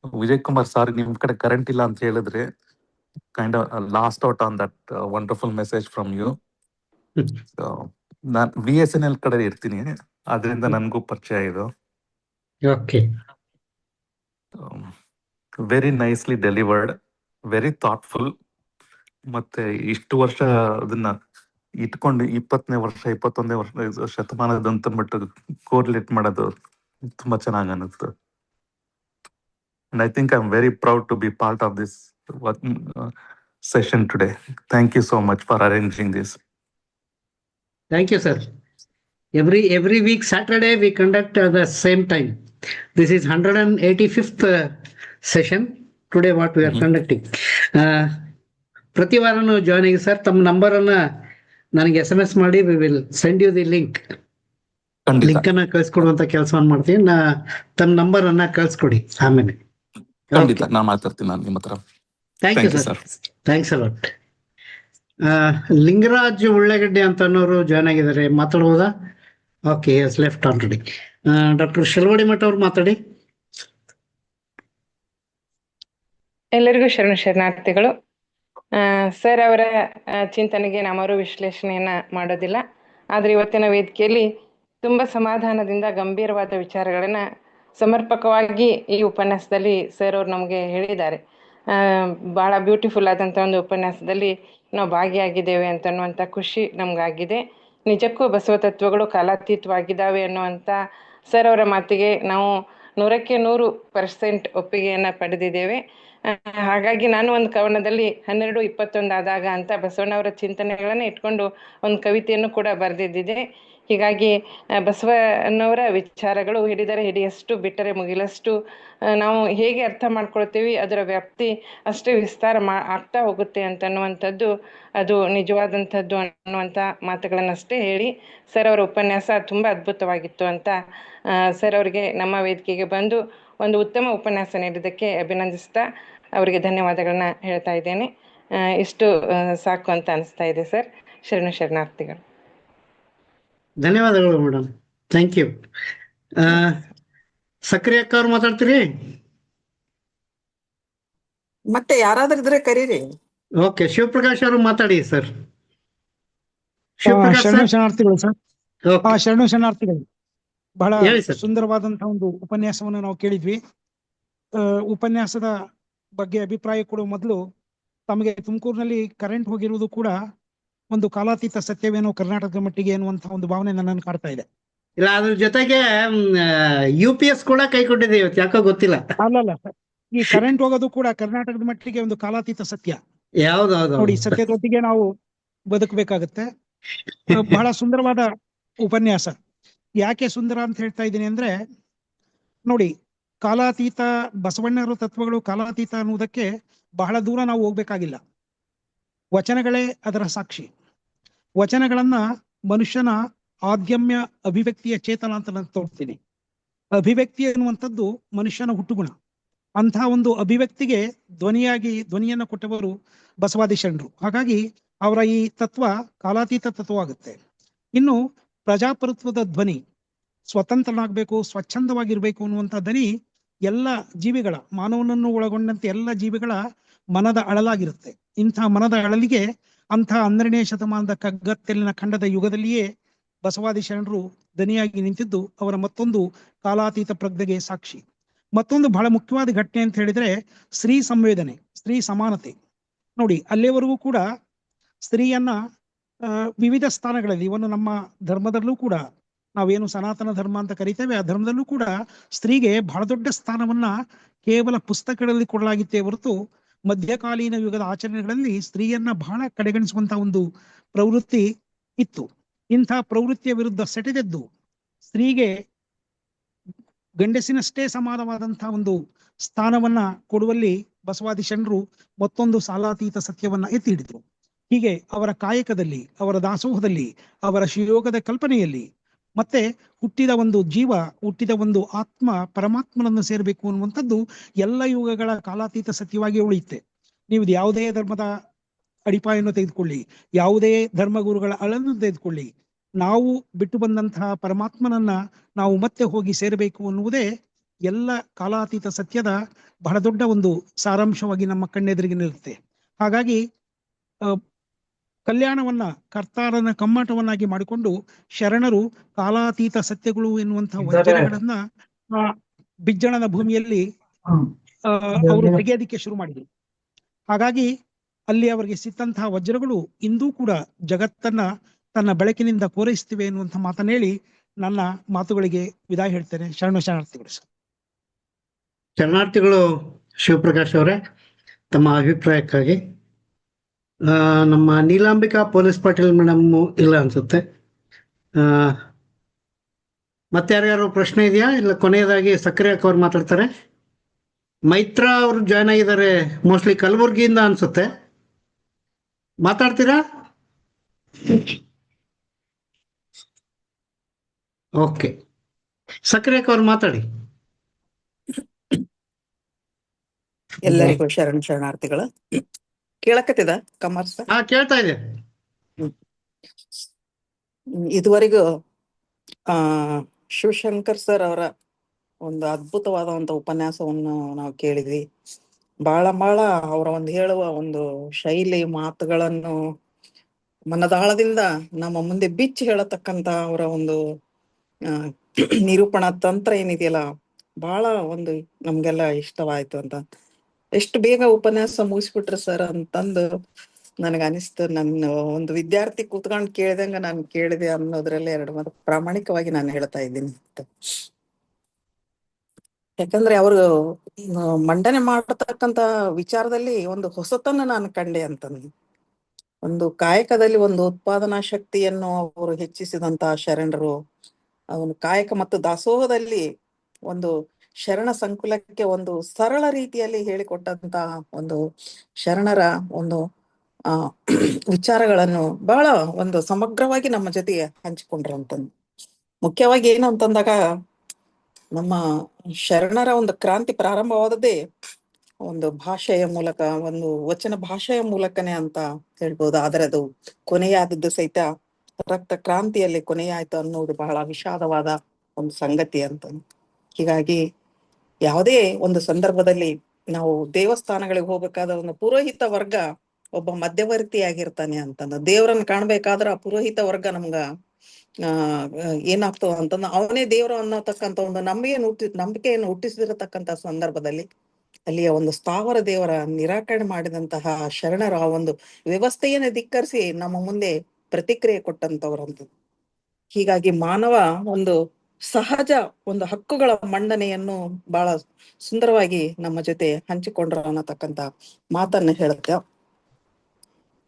ವಿಜಯ್ ಕುಮಾರ್ ಸರ್, ನಿಮ್ ಕಡೆ ಕರೆಂಟ್ ಇಲ್ಲ ಅಂತ ಹೇಳಿದ್ರೆ kind of lost out on that wonderful message from you. ನಾನು BSNL ಕಡೆ ಇರ್ತೀನಿ, ಅದರಿಂದ ನನಗೂ ಪರಿಚಯ ಇದು. Okay. Very nicely delivered, very thoughtful. ಮತ್ತೆ ಇಷ್ಟು ವರ್ಷ ಅದನ್ನ ಇಟ್ಕೊಂಡು 20ನೇ ವರ್ಷ 21ನೇ ವರ್ಷ ಶತಮಾನದಂತ ಬಿಟ್ಟು ಕೋರಿಲೇಟ್ ಮಾಡೋದು ತುಂಬಾ ಚೆನ್ನಾಗಿ ಅನ್ನಿಸ್ತು. And I think I'm very proud to be part of this session today. Thank you so much for arranging this. Thank you, sir. Every week Saturday we conduct the same time. This is 185th session today what we are conducting. ಪ್ರತಿ ವಾರನೂ join ಆಗಿ sir. ತಮ್ಮ number ಅನ್ನ ನನಗೆ SMS ಮಾಡಿ, we will send you the link ಅನ್ನ ಕಳ್ಸಿಕೊಡುವಂತ ಕೆಲಸವನ್ನು ಮಾಡ್ತೀನಿ. ತಮ್ಮ ನಂಬರ್ ಅನ್ನ ಕಳ್ಸಿಕೊಡಿ ಆಮೇಲೆ. ಖಂಡಿತ ನಾನು ಮಾತಾಡ್ತೀನಿ ನಾನು ನಿಮ್ಮ ಹತ್ರ. Thank you sir. Thanks a lot. Lingaraj Ullagadde ಅಂತ ಅನ್ನೋರು ಜಾಯ್ನ್ ಆಗಿದ್ದಾರೆ, ಮಾತಾಡ್ಬೋದಾ? Okay, yes left already. Doctor Shelvadi Math ಅವ್ರು ಮಾತಾಡಿ. ಎಲ್ಲರಿಗೂ ಶರಣಾರ್ಥಿಗಳು. ಸರ್ ಅವರ ಚಿಂತನೆಗೆ ನಾಮರು ವಿಶ್ಲೇಷಣೆಯನ್ನ ಮಾಡೋದಿಲ್ಲ. ಆದ್ರೆ ಇವತ್ತಿನ ವೇದಿಕೆಯಲ್ಲಿ ತುಂಬಾ ಸಮಾಧಾನದಿಂದ ಗಂಭೀರವಾದ ವಿಚಾರಗಳನ್ನ ಸಮರ್ಪಕವಾಗಿ ಈ ಉಪನ್ಯಾಸದಲ್ಲಿ ಸರ್ ಅವರು ನಮಗೆ ಹೇಳಿದ್ದಾರೆ. ಬಹಳ ಬ್ಯೂಟಿಫುಲ್ ಆದಂಥ ಒಂದು ಉಪನ್ಯಾಸದಲ್ಲಿ ನಾವು ಭಾಗಿಯಾಗಿದ್ದೇವೆ ಅಂತನ್ನುವಂಥ ಖುಷಿ ನಮ್ಗಾಗಿದೆ. ನಿಜಕ್ಕೂ ಬಸವ ತತ್ವಗಳು ಕಾಲಾತೀತವಾಗಿದ್ದಾವೆ ಅನ್ನುವಂಥ ಸರ್ ಅವರ ಮಾತಿಗೆ ನಾವು 100ಕ್ಕೆ 100% ಒಪ್ಪಿಗೆಯನ್ನು ಪಡೆದಿದ್ದೇವೆ. ಹಾಗಾಗಿ ನಾನು ಒಂದು ಕವನದಲ್ಲಿ 12:21 ಆದಾಗ ಅಂತ ಬಸವಣ್ಣವರ ಚಿಂತನೆಗಳನ್ನು ಇಟ್ಕೊಂಡು ಒಂದು ಕವಿತೆಯನ್ನು ಕೂಡ ಬರೆದಿದ್ದಿದೆ. ಹೀಗಾಗಿ ಬಸವಣ್ಣವರ ವಿಚಾರಗಳು ಹಿಡಿದರೆ ಹಿಡಿಯಷ್ಟು, ಬಿಟ್ಟರೆ ಮುಗಿಲಷ್ಟು ನಾವು ಹೇಗೆ ಅರ್ಥ ಮಾಡ್ಕೊಳ್ತೀವಿ ಅದರ ವ್ಯಾಪ್ತಿ ಅಷ್ಟೇ ವಿಸ್ತಾರ ಆಗ್ತಾ ಹೋಗುತ್ತೆ ಅಂತನ್ನುವಂಥದ್ದು ಅದು ನಿಜವಾದಂಥದ್ದು ಅನ್ನುವಂಥ ಮಾತುಗಳನ್ನಷ್ಟೇ ಹೇಳಿ ಸರ್ ಅವರ ಉಪನ್ಯಾಸ ತುಂಬ ಅದ್ಭುತವಾಗಿತ್ತು ಅಂತ ಸರ್ ಅವರಿಗೆ ನಮ್ಮ ವೇದಿಕೆಗೆ ಬಂದು ಒಂದು ಉತ್ತಮ ಉಪನ್ಯಾಸ ನೀಡಿದ್ದಕ್ಕೆ ಅಭಿನಂದಿಸ್ತಾ ಅವರಿಗೆ ಧನ್ಯವಾದಗಳನ್ನ ಹೇಳ್ತಾ ಇದ್ದೇನೆ. ಇಷ್ಟು ಸಾಕು ಅಂತ ಅನಿಸ್ತಾ ಇದೆ ಸರ್. ಶರಣಾರ್ಥಿಗಳು. ಧನ್ಯವಾದಗಳು ಮೇಡಮ್, ಥ್ಯಾಂಕ್ ಯು. ಸಕ್ರಿ ಅಕ್ಕ ಅವ್ರು ಮಾತಾಡ್ತೀರಿ? ಮತ್ತೆ ಯಾರಾದ್ರೂ ಇದ್ರೆ ಕರೀರಿ. ಓಕೆ, ಶಿವಪ್ರಕಾಶ್ ಅವರು ಮಾತಾಡಿ ಸರ್. ಶರಣಾರ್ಥಿಗಳು ಸರ್. ಶರಣಾರ್ಥಿಗಳು. ಬಹಳ ಸುಂದರವಾದಂತಹ ಒಂದು ಉಪನ್ಯಾಸವನ್ನು ನಾವು ಕೇಳಿದ್ವಿ. ಉಪನ್ಯಾಸದ ಬಗ್ಗೆ ಅಭಿಪ್ರಾಯ ಕೊಡುವ ಮೊದಲು ತಮಗೆ ತುಮಕೂರಿನಲ್ಲಿ ಕರೆಂಟ್ ಹೋಗಿರುವುದು ಕೂಡ ಒಂದು ಕಾಲಾತೀತ ಸತ್ಯವೇನೋ ಕರ್ನಾಟಕದ ಮಟ್ಟಿಗೆ ಎನ್ನುವಂತಹ ಒಂದು ಭಾವನೆ ನನ್ನನ್ನು ಕಾಡ್ತಾ ಇದೆ. ಇಲ್ಲ, ಅದ್ರ ಜೊತೆಗೆ UPS ಕೂಡ ಕೈ ಕೊಟ್ಟಿದೆ ಇವತ್ತು, ಯಾಕೋ ಗೊತ್ತಿಲ್ಲ. ಅಲ್ಲಲ್ಲ ಸರ್, ಈ ಕರೆಂಟ್ ಹೋಗೋದು ಕೂಡ ಕರ್ನಾಟಕದ ಮಟ್ಟಿಗೆ ಒಂದು ಕಾಲಾತೀತ ಸತ್ಯ. ಯಾವ್ದಾವ್ದು ನೋಡಿ, ಸತ್ಯದೊಟ್ಟಿಗೆ ನಾವು ಬದುಕಬೇಕಾಗತ್ತೆ. ಬಹಳ ಸುಂದರವಾದ ಉಪನ್ಯಾಸ. ಯಾಕೆ ಸುಂದರ ಅಂತ ಹೇಳ್ತಾ ಇದ್ದೀನಿ ಅಂದ್ರೆ, ನೋಡಿ, ಕಾಲಾತೀತ ಬಸವಣ್ಣರ ತತ್ವಗಳು ಕಾಲಾತೀತ ಅನ್ನುವುದಕ್ಕೆ ಬಹಳ ದೂರ ನಾವು ಹೋಗ್ಬೇಕಾಗಿಲ್ಲ. ವಚನಗಳೇ ಅದರ ಸಾಕ್ಷಿ. ವಚನಗಳನ್ನ ಮನುಷ್ಯನ ಆದ್ಯಮ್ಯ ಅಭಿವ್ಯಕ್ತಿಯ ಚೇತನ ಅಂತ ನಾನು ತೋರ್ತೀನಿ. ಅಭಿವ್ಯಕ್ತಿ ಅನ್ನುವಂಥದ್ದು ಮನುಷ್ಯನ ಹುಟ್ಟುಗುಣ. ಅಂತಹ ಒಂದು ಅಭಿವ್ಯಕ್ತಿಗೆ ಧ್ವನಿಯನ್ನು ಕೊಟ್ಟವರು ಬಸವಾದಿ ಶರಣರು. ಹಾಗಾಗಿ ಅವರ ಈ ತತ್ವ ಕಾಲಾತೀತ ತತ್ವವಾಗುತ್ತೆ. ಇನ್ನು ಪ್ರಜಾಪ್ರಭುತ್ವದ ಧ್ವನಿ, ಸ್ವತಂತ್ರನಾಗಬೇಕು, ಸ್ವಚ್ಛಂದವಾಗಿರ್ಬೇಕು ಅನ್ನುವಂಥ ಧ್ವನಿ ಎಲ್ಲ ಜೀವಿಗಳ, ಮಾನವನನ್ನು ಒಳಗೊಂಡಂತೆ ಎಲ್ಲ ಜೀವಿಗಳ ಮನದ ಅಳಲಾಗಿರುತ್ತೆ. ಇಂಥ ಮನದ ಅಳಲಿಗೆ ಅಂಥ 12ನೇ ಶತಮಾನದ ಕಗ್ಗತ್ತಲಿನ ಖಂಡದ ಯುಗದಲ್ಲಿಯೇ ಬಸವಾದಿ ಶರಣರು ದನಿಯಾಗಿ ನಿಂತಿದ್ದು ಅವರ ಮತ್ತೊಂದು ಕಾಲಾತೀತ ಪ್ರಜ್ಞೆಗೆ ಸಾಕ್ಷಿ. ಮತ್ತೊಂದು ಬಹಳ ಮುಖ್ಯವಾದ ಘಟನೆ ಅಂತ ಹೇಳಿದ್ರೆ ಸ್ತ್ರೀ ಸಂವೇದನೆ, ಸ್ತ್ರೀ ಸಮಾನತೆ. ನೋಡಿ, ಅಲ್ಲಿಯವರೆಗೂ ಕೂಡ ಸ್ತ್ರೀಯನ್ನ ವಿವಿಧ ಸ್ಥಾನಗಳಲ್ಲಿ, ಇವನು ನಮ್ಮ ಧರ್ಮದಲ್ಲೂ ಕೂಡ ನಾವೇನು ಸನಾತನ ಧರ್ಮ ಅಂತ ಕರಿತೇವೆ, ಆ ಧರ್ಮದಲ್ಲೂ ಕೂಡ ಸ್ತ್ರೀಗೆ ಬಹಳ ದೊಡ್ಡ ಸ್ಥಾನವನ್ನ ಕೇವಲ ಪುಸ್ತಕಗಳಲ್ಲಿ ಕೊಡಲಾಗಿತ್ತೇ ಹೊರತು ಮಧ್ಯಕಾಲೀನ ಯುಗದ ಆಚರಣೆಗಳಲ್ಲಿ ಸ್ತ್ರೀಯನ್ನ ಬಹಳ ಕಡೆಗಣಿಸುವಂತಹ ಒಂದು ಪ್ರವೃತ್ತಿ ಇತ್ತು. ಇಂಥ ಪ್ರವೃತ್ತಿಯ ವಿರುದ್ಧ ಸೆಟೆದೆದ್ದು ಸ್ತ್ರೀಗೆ ಗಂಡಸಿನಷ್ಟೇ ಸಮಾನವಾದಂತಹ ಒಂದು ಸ್ಥಾನವನ್ನ ಕೊಡುವಲ್ಲಿ ಬಸವಾದಿ ಶರಣರು ಮತ್ತೊಂದು ಸಾಲಾತೀತ ಸತ್ಯವನ್ನ ಎತ್ತಿ ಹಿಡಿದ್ರು. ಹೀಗೆ ಅವರ ಕಾಯಕದಲ್ಲಿ, ಅವರ ದಾಸೋಹದಲ್ಲಿ, ಅವರ ಶಿವಯೋಗದ ಕಲ್ಪನೆಯಲ್ಲಿ ಮತ್ತೆ ಹುಟ್ಟಿದ ಒಂದು ಜೀವ, ಹುಟ್ಟಿದ ಒಂದು ಆತ್ಮ ಪರಮಾತ್ಮನನ್ನು ಸೇರಬೇಕು ಅನ್ನುವಂಥದ್ದು ಎಲ್ಲ ಯುಗಗಳ ಕಾಲಾತೀತ ಸತ್ಯವಾಗಿ ಉಳಿಯುತ್ತೆ. ನೀವು ಯಾವುದೇ ಧರ್ಮದ ಅಡಿಪಾಯನ್ನು ತೆಗೆದುಕೊಳ್ಳಿ, ಯಾವುದೇ ಧರ್ಮಗುರುಗಳ ಅಳನ್ನು ತೆಗೆದುಕೊಳ್ಳಿ, ನಾವು ಬಿಟ್ಟು ಬಂದಂತಹ ಪರಮಾತ್ಮನನ್ನ ನಾವು ಮತ್ತೆ ಹೋಗಿ ಸೇರಬೇಕು ಅನ್ನುವುದೇ ಎಲ್ಲ ಕಾಲಾತೀತ ಸತ್ಯದ ಬಹಳ ದೊಡ್ಡ ಒಂದು ಸಾರಾಂಶವಾಗಿ ನಮ್ಮ ಕಣ್ಣೆದುರಿಗೆ ನಿಲ್ಲುತ್ತೆ. ಹಾಗಾಗಿ ಕಲ್ಯಾಣವನ್ನ ಕರ್ತಾರನ ಕಮ್ಮಟವನ್ನಾಗಿ ಮಾಡಿಕೊಂಡು ಶರಣರು ಕಾಲಾತೀತ ಸತ್ಯಗಳು ಎನ್ನುವಂತಹ ವಜ್ರಗಳನ್ನ ಬಿಜ್ಜಳನ ಭೂಮಿಯಲ್ಲಿ ಅವರು ತೆಗೆಯೋದಿಕ್ಕೆ ಶುರು ಮಾಡಿದರು. ಹಾಗಾಗಿ ಅಲ್ಲಿ ಅವರಿಗೆ ಸಿಕ್ಕಂತಹ ವಜ್ರಗಳು ಇಂದೂ ಕೂಡ ಜಗತ್ತನ್ನ ತನ್ನ ಬೆಳಕಿನಿಂದ ಪೂರೈಸ್ತಿವೆ ಎನ್ನುವಂಥ ಮಾತನ್ನ ಹೇಳಿ ನನ್ನ ಮಾತುಗಳಿಗೆ ವಿದಾಯ ಹೇಳ್ತೇನೆ. ಶರಣಾರ್ಥಿಗಳು ಸರ್. ಶರಣಾರ್ಥಿಗಳು ಶಿವಪ್ರಕಾಶ್ ಅವರೇ, ತಮ್ಮ ಅಭಿಪ್ರಾಯಕ್ಕಾಗಿ. ನಮ್ಮ ನೀಲಾಂಬಿಕಾ ಪೊಲೀಸ್ ಪಾಟೀಲ್ ಮೇಡಮ್ ಇಲ್ಲ ಅನ್ಸುತ್ತೆ. ಮತ್ತೆ ಯಾರ್ಯಾರು ಪ್ರಶ್ನೆ ಇದೆಯಾ? ಇಲ್ಲ ಕೊನೆಯದಾಗಿ ಸಕ್ಕರೆ ಅವ್ರು ಮಾತಾಡ್ತಾರೆ. ಮೈತ್ರಾ ಅವರು ಜಾಯ್ನ್ ಆಗಿದ್ದಾರೆ, ಮೋಸ್ಟ್ಲಿ ಕಲಬುರ್ಗಿಯಿಂದ ಅನ್ಸುತ್ತೆ. ಮಾತಾಡ್ತೀರಾ? ಓಕೆ, ಸಕ್ಕರೆ ಅವ್ರು ಮಾತಾಡಿ. ಎಲ್ಲರಿಗೂ ಶರಣಾರ್ಥಿಗಳು. ಕೇಳಕತ್ತಿದ ಕಮರ್ ಸರ್? ಕೇಳ್ತಾ ಇದೆ. ಇದುವರೆಗೂ ಶಿವಶಂಕರ್ ಸರ್ ಅವರ ಒಂದು ಅದ್ಭುತವಾದಂತ ಉಪನ್ಯಾಸವನ್ನು ನಾವು ಕೇಳಿದ್ವಿ. ಬಹಳ ಅವರ ಒಂದು ಹೇಳುವ ಒಂದು ಶೈಲಿ, ಮಾತುಗಳನ್ನು ಮನದಾಳದಿಂದ ನಮ್ಮ ಮುಂದೆ ಬಿಚ್ಚಿ ಹೇಳತಕ್ಕಂತ ಅವರ ಒಂದು ನಿರೂಪಣಾ ತಂತ್ರ ಏನಿದೆಯಲ್ಲ, ಬಹಳ ಒಂದು ನಮ್ಗೆಲ್ಲ ಇಷ್ಟವಾಯ್ತು ಅಂತ. ಎಷ್ಟು ಬೇಗ ಉಪನ್ಯಾಸ ಮುಗಿಸ್ಬಿಟ್ರೆ ಸರ್ ಅಂತಂದು ನನಗ ಅನಿಸ್ತು. ನನ್ನ ಒಂದು ವಿದ್ಯಾರ್ಥಿ ಕೂತ್ಕೊಂಡು ಕೇಳ್ದಂಗ ನಾನು ಕೇಳಿದೆ ಅನ್ನೋದ್ರಲ್ಲಿ ಎರಡು ಮಾತು ಪ್ರಾಮಾಣಿಕವಾಗಿ ನಾನು ಹೇಳ್ತಾ ಇದ್ದೀನಿ. ಯಾಕಂದ್ರೆ ಅವರು ಮಂಡನೆ ಮಾಡತಕ್ಕಂತ ವಿಚಾರದಲ್ಲಿ ಒಂದು ಹೊಸತನ್ನ ನಾನು ಕಂಡೆ ಅಂತಂದು. ಒಂದು ಕಾಯಕದಲ್ಲಿ ಒಂದು ಉತ್ಪಾದನಾ ಶಕ್ತಿಯನ್ನು ಅವರು ಹೆಚ್ಚಿಸಿದಂತಹ ಶರಣರು, ಅವನು ಕಾಯಕ ಮತ್ತು ದಾಸೋಹದಲ್ಲಿ ಒಂದು ಶರಣ ಸಂಕುಲಕ್ಕೆ ಒಂದು ಸರಳ ರೀತಿಯಲ್ಲಿ ಹೇಳಿಕೊಟ್ಟಂತ ಒಂದು ಶರಣರ ಒಂದು ವಿಚಾರಗಳನ್ನು ಬಹಳ ಒಂದು ಸಮಗ್ರವಾಗಿ ನಮ್ಮ ಜೊತೆಗೆ ಹಂಚಿಕೊಂಡ್ರಂತಂದು. ಮುಖ್ಯವಾಗಿ ಏನು ಅಂತಂದಾಗ, ನಮ್ಮ ಶರಣರ ಒಂದು ಕ್ರಾಂತಿ ಪ್ರಾರಂಭವಾದದ್ದೇ ಒಂದು ಭಾಷೆಯ ಮೂಲಕ, ಒಂದು ವಚನ ಭಾಷೆಯ ಮೂಲಕನೇ ಅಂತ ಹೇಳ್ಬೋದು. ಆದರೆ ಅದು ಕೊನೆಯಾದದ್ದು ಸಹಿತ ರಕ್ತ ಕ್ರಾಂತಿಯಲ್ಲಿ ಕೊನೆಯಾಯ್ತು ಅನ್ನೋದು ಬಹಳ ವಿಷಾದವಾದ ಒಂದು ಸಂಗತಿ ಅಂತ. ಹೀಗಾಗಿ ಯಾವುದೇ ಒಂದು ಸಂದರ್ಭದಲ್ಲಿ ನಾವು ದೇವಸ್ಥಾನಗಳಿಗೆ ಹೋಗ್ಬೇಕಾದ ಒಂದು ಪುರೋಹಿತ ವರ್ಗ ಒಬ್ಬ ಮಧ್ಯವರ್ತಿ ಆಗಿರ್ತಾನೆ ಅಂತಂದ. ದೇವರನ್ನ ಕಾಣ್ಬೇಕಾದ್ರ ಆ ಪುರೋಹಿತ ವರ್ಗ ನಮ್ಗ ಏನಾಗ್ತದ ಅಂತಂದ ಅವನೇ ದೇವರು ಅನ್ನತಕ್ಕಂಥ ಒಂದು ನಂಬಿಕೆಯನ್ನು ಹುಟ್ಟಿಸಿರತಕ್ಕಂತ ಸಂದರ್ಭದಲ್ಲಿ ಅಲ್ಲಿಯ ಒಂದು ಸ್ಥಾವರ ದೇವರ ನಿರಾಕರಣೆ ಮಾಡಿದಂತಹ ಶರಣರ ಆ ಒಂದು ವ್ಯವಸ್ಥೆಯನ್ನು ಧಿಕ್ಕರಿಸಿ ನಮ್ಮ ಮುಂದೆ ಪ್ರತಿಕ್ರಿಯೆ ಕೊಟ್ಟಂತವ್ರಂತ. ಹೀಗಾಗಿ ಮಾನವ ಒಂದು ಸಹಜ ಒಂದು ಹಕ್ಕುಗಳ ಮಂಡನೆಯನ್ನು ಬಹಳ ಸುಂದರವಾಗಿ ನಮ್ಮ ಜೊತೆ ಹಂಚಿಕೊಂಡ್ರ ಅನ್ನತಕ್ಕಂತ ಮಾತನ್ನ ಹೇಳುತ್ತೆ.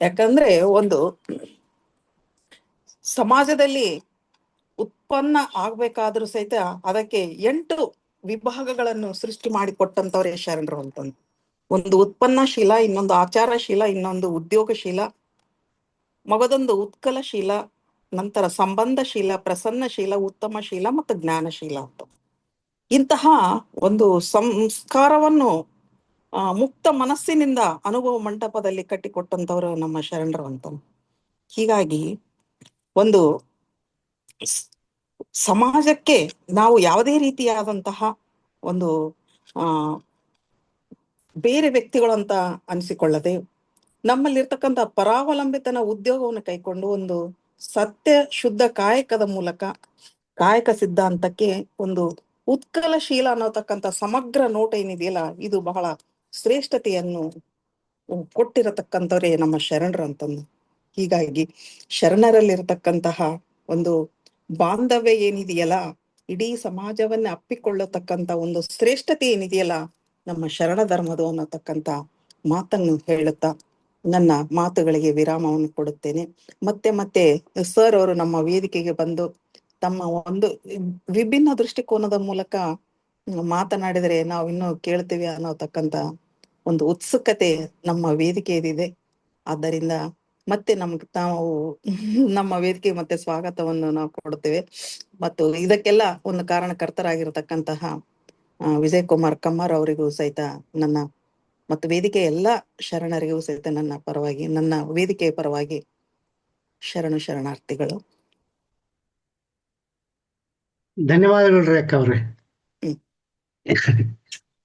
ಯಾಕಂದ್ರೆ ಒಂದು ಸಮಾಜದಲ್ಲಿ ಉತ್ಪನ್ನ ಆಗ್ಬೇಕಾದ್ರೂ ಸಹಿತ ಅದಕ್ಕೆ 8 ವಿಭಾಗಗಳನ್ನು ಸೃಷ್ಟಿ ಮಾಡಿಕೊಟ್ಟಂತವ್ರೆ ಶರಣರು ಅಂತಂದು. ಒಂದು ಉತ್ಪನ್ನಶೀಲ, ಇನ್ನೊಂದು ಆಚಾರಶೀಲ, ಇನ್ನೊಂದು ಉದ್ಯೋಗಶೀಲ, ಮಗದೊಂದು ಉತ್ಕಲಶೀಲ, ನಂತರ ಸಂಬಂಧಶೀಲ, ಪ್ರಸನ್ನಶೀಲ, ಉತ್ತಮಶೀಲ ಮತ್ತು ಜ್ಞಾನಶೀಲ ಅಂತ. ಇಂತಹ ಒಂದು ಸಂಸ್ಕಾರವನ್ನು ಮುಕ್ತ ಮನಸ್ಸಿನಿಂದ ಅನುಭವ ಮಂಟಪದಲ್ಲಿ ಕಟ್ಟಿಕೊಟ್ಟಂತವ್ರು ನಮ್ಮ ಶರಣರು ಅಂತ. ಹೀಗಾಗಿ ಒಂದು ಸಮಾಜಕ್ಕೆ ನಾವು ಯಾವುದೇ ರೀತಿಯಾದಂತಹ ಒಂದು ಬೇರೆ ವ್ಯಕ್ತಿಗಳು ಅಂತ ಅನಿಸಿಕೊಳ್ಳದೆ, ನಮ್ಮಲ್ಲಿರ್ತಕ್ಕಂಥ ಪರಾವಲಂಬಿತನ ಉದ್ಯೋಗವನ್ನು ಕೈಕೊಂಡು ಒಂದು ಸತ್ಯ ಶುದ್ಧ ಕಾಯಕದ ಮೂಲಕ ಕಾಯಕ ಸಿದ್ಧಾಂತಕ್ಕೆ ಒಂದು ಉತ್ಕಲಶೀಲ ಅನ್ನತಕ್ಕಂಥ ಸಮಗ್ರ ನೋಟ ಏನಿದೆಯಲ್ಲ, ಇದು ಬಹಳ ಶ್ರೇಷ್ಠತೆಯನ್ನು ಕೊಟ್ಟಿರತಕ್ಕಂಥವ್ರೆ ನಮ್ಮ ಶರಣರು ಅಂತಂದು. ಹೀಗಾಗಿ ಶರಣರಲ್ಲಿರ್ತಕ್ಕಂತಹ ಒಂದು ಬಾಂಧವ್ಯ ಏನಿದೆಯಲ್ಲ, ಇಡೀ ಸಮಾಜವನ್ನ ಅಪ್ಪಿಕೊಳ್ಳತಕ್ಕಂಥ ಒಂದು ಶ್ರೇಷ್ಠತೆ ಏನಿದೆಯಲ್ಲ ನಮ್ಮ ಶರಣ ಧರ್ಮದ ಅನ್ನತಕ್ಕಂಥ ಮಾತನ್ನು ಹೇಳುತ್ತಾ ನನ್ನ ಮಾತುಗಳಿಗೆ ವಿರಾಮವನ್ನು ಕೊಡುತ್ತೇನೆ. ಮತ್ತೆ ಸರ್ ಅವರು ನಮ್ಮ ವೇದಿಕೆಗೆ ಬಂದು ತಮ್ಮ ಒಂದು ವಿಭಿನ್ನ ದೃಷ್ಟಿಕೋನದ ಮೂಲಕ ಮಾತನಾಡಿದರೆ ನಾವು ಇನ್ನೂ ಕೇಳ್ತೀವಿ ಅನ್ನೋತಕ್ಕಂಥ ಒಂದು ಉತ್ಸುಕತೆ ನಮ್ಮ ವೇದಿಕೆಯದಿದೆ. ಆದ್ದರಿಂದ ಮತ್ತೆ ನಾವು ನಮ್ಮ ವೇದಿಕೆ ಮತ್ತೆ ಸ್ವಾಗತವನ್ನು ನಾವು ಕೊಡುತ್ತೇವೆ. ಮತ್ತು ಇದಕ್ಕೆಲ್ಲ ಒಂದು ಕಾರಣಕರ್ತರಾಗಿರತಕ್ಕಂತಹ ವಿಜಯ್ ಕುಮಾರ್ ಕಮ್ಮರ್ ಅವರಿಗೂ ಸಹಿತ ನನ್ನ ಮತ್ತು ವೇದಿಕೆಯ ಎಲ್ಲ ಶರಣರಿಗೂ ಸಹಿತ ನನ್ನ ಪರವಾಗಿ, ನನ್ನ ವೇದಿಕೆಯ ಪರವಾಗಿ ಶರಣಾರ್ಥಿಗಳು. ಧನ್ಯವಾದಗಳು ರೇಖ ಅವ್ರೆ.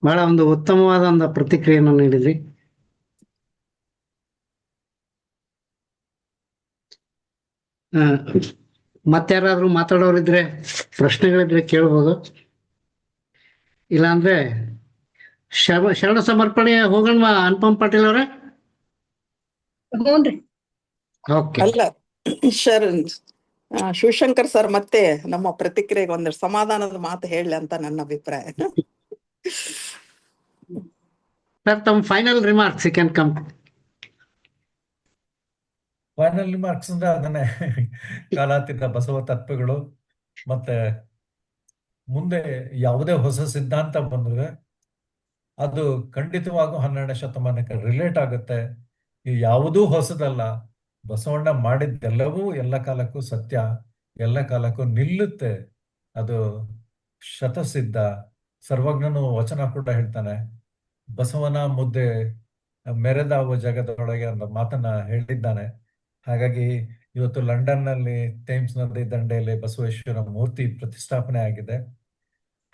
ಬಹಳ ಒಂದು ಉತ್ತಮವಾದ ಒಂದು ಪ್ರತಿಕ್ರಿಯೆಯನ್ನು ನೀಡಿದ್ರಿ. ಮತ್ತಾರಾದ್ರೂ ಮಾತಾಡೋರಿದ್ರೆ ಪ್ರಶ್ನೆಗಳಿದ್ರೆ ಕೇಳ್ಬೋದು. ಇಲ್ಲಾಂದ್ರೆ ಶರಣ ಸಮರ್ಪಣೆ ಹೋಗೋಣ ಅನುಪಮ್ ಪಾಟೀಲ್ ಅವರೇ. ಹ್ಞೂನ್ರಿ. ಓಕೆ. ಅಲ್ಲ ಶಿವಶಂಕರ್ ಸರ್ ಮತ್ತೆ ನಮ್ಮ ಪ್ರತಿಕ್ರಿಯೆಗೆ ಒಂದಷ್ಟು ಸಮಾಧಾನದ ಮಾತು ಹೇಳಿ ಅಂತ ನನ್ನ ಅಭಿಪ್ರಾಯ. ಸರ್ ತಮ್ಮ final remarks you can come. Final remarks ಅಂದ್ರೆ ಅದನ್ನೇ ಕಾಲಾತೀತ ಬಸವ ತತ್ವಗಳು ಮತ್ತೆ ಮುಂದೆ ಯಾವುದೇ ಹೊಸ ಸಿದ್ಧಾಂತ ಬಂದ್ರೆ ಅದು ಖಂಡಿತವಾಗೂ 12ನೇ ಶತಮಾನಕ್ಕೆ ರಿಲೇಟ್ ಆಗುತ್ತೆ. ಈ ಯಾವುದೂ ಹೊಸದಲ್ಲ. ಬಸವಣ್ಣ ಮಾಡಿದ್ದೆಲ್ಲವೂ ಎಲ್ಲ ಕಾಲಕ್ಕೂ ಸತ್ಯ, ಎಲ್ಲ ಕಾಲಕ್ಕೂ ನಿಲ್ಲುತ್ತೆ. ಅದು ಶತಸಿದ್ಧ. ಸರ್ವಜ್ಞನು ವಚನ ಕೂಡ ಹೇಳ್ತಾನೆ, ಬಸವನ ಮುದ್ದೆ ಮೆರೆದಾವು ಜಗದೊಳಗೆ ಅನ್ನೋ ಮಾತನ್ನ ಹೇಳಿದ್ದಾನೆ. ಹಾಗಾಗಿ ಇವತ್ತು ಲಂಡನ್ನಲ್ಲಿ ಥೇಮ್ಸ್ ನದಿ ದಂಡೆಯಲ್ಲಿ ಬಸವೇಶ್ವರ ಮೂರ್ತಿ ಪ್ರತಿಷ್ಠಾಪನೆ ಆಗಿದೆ.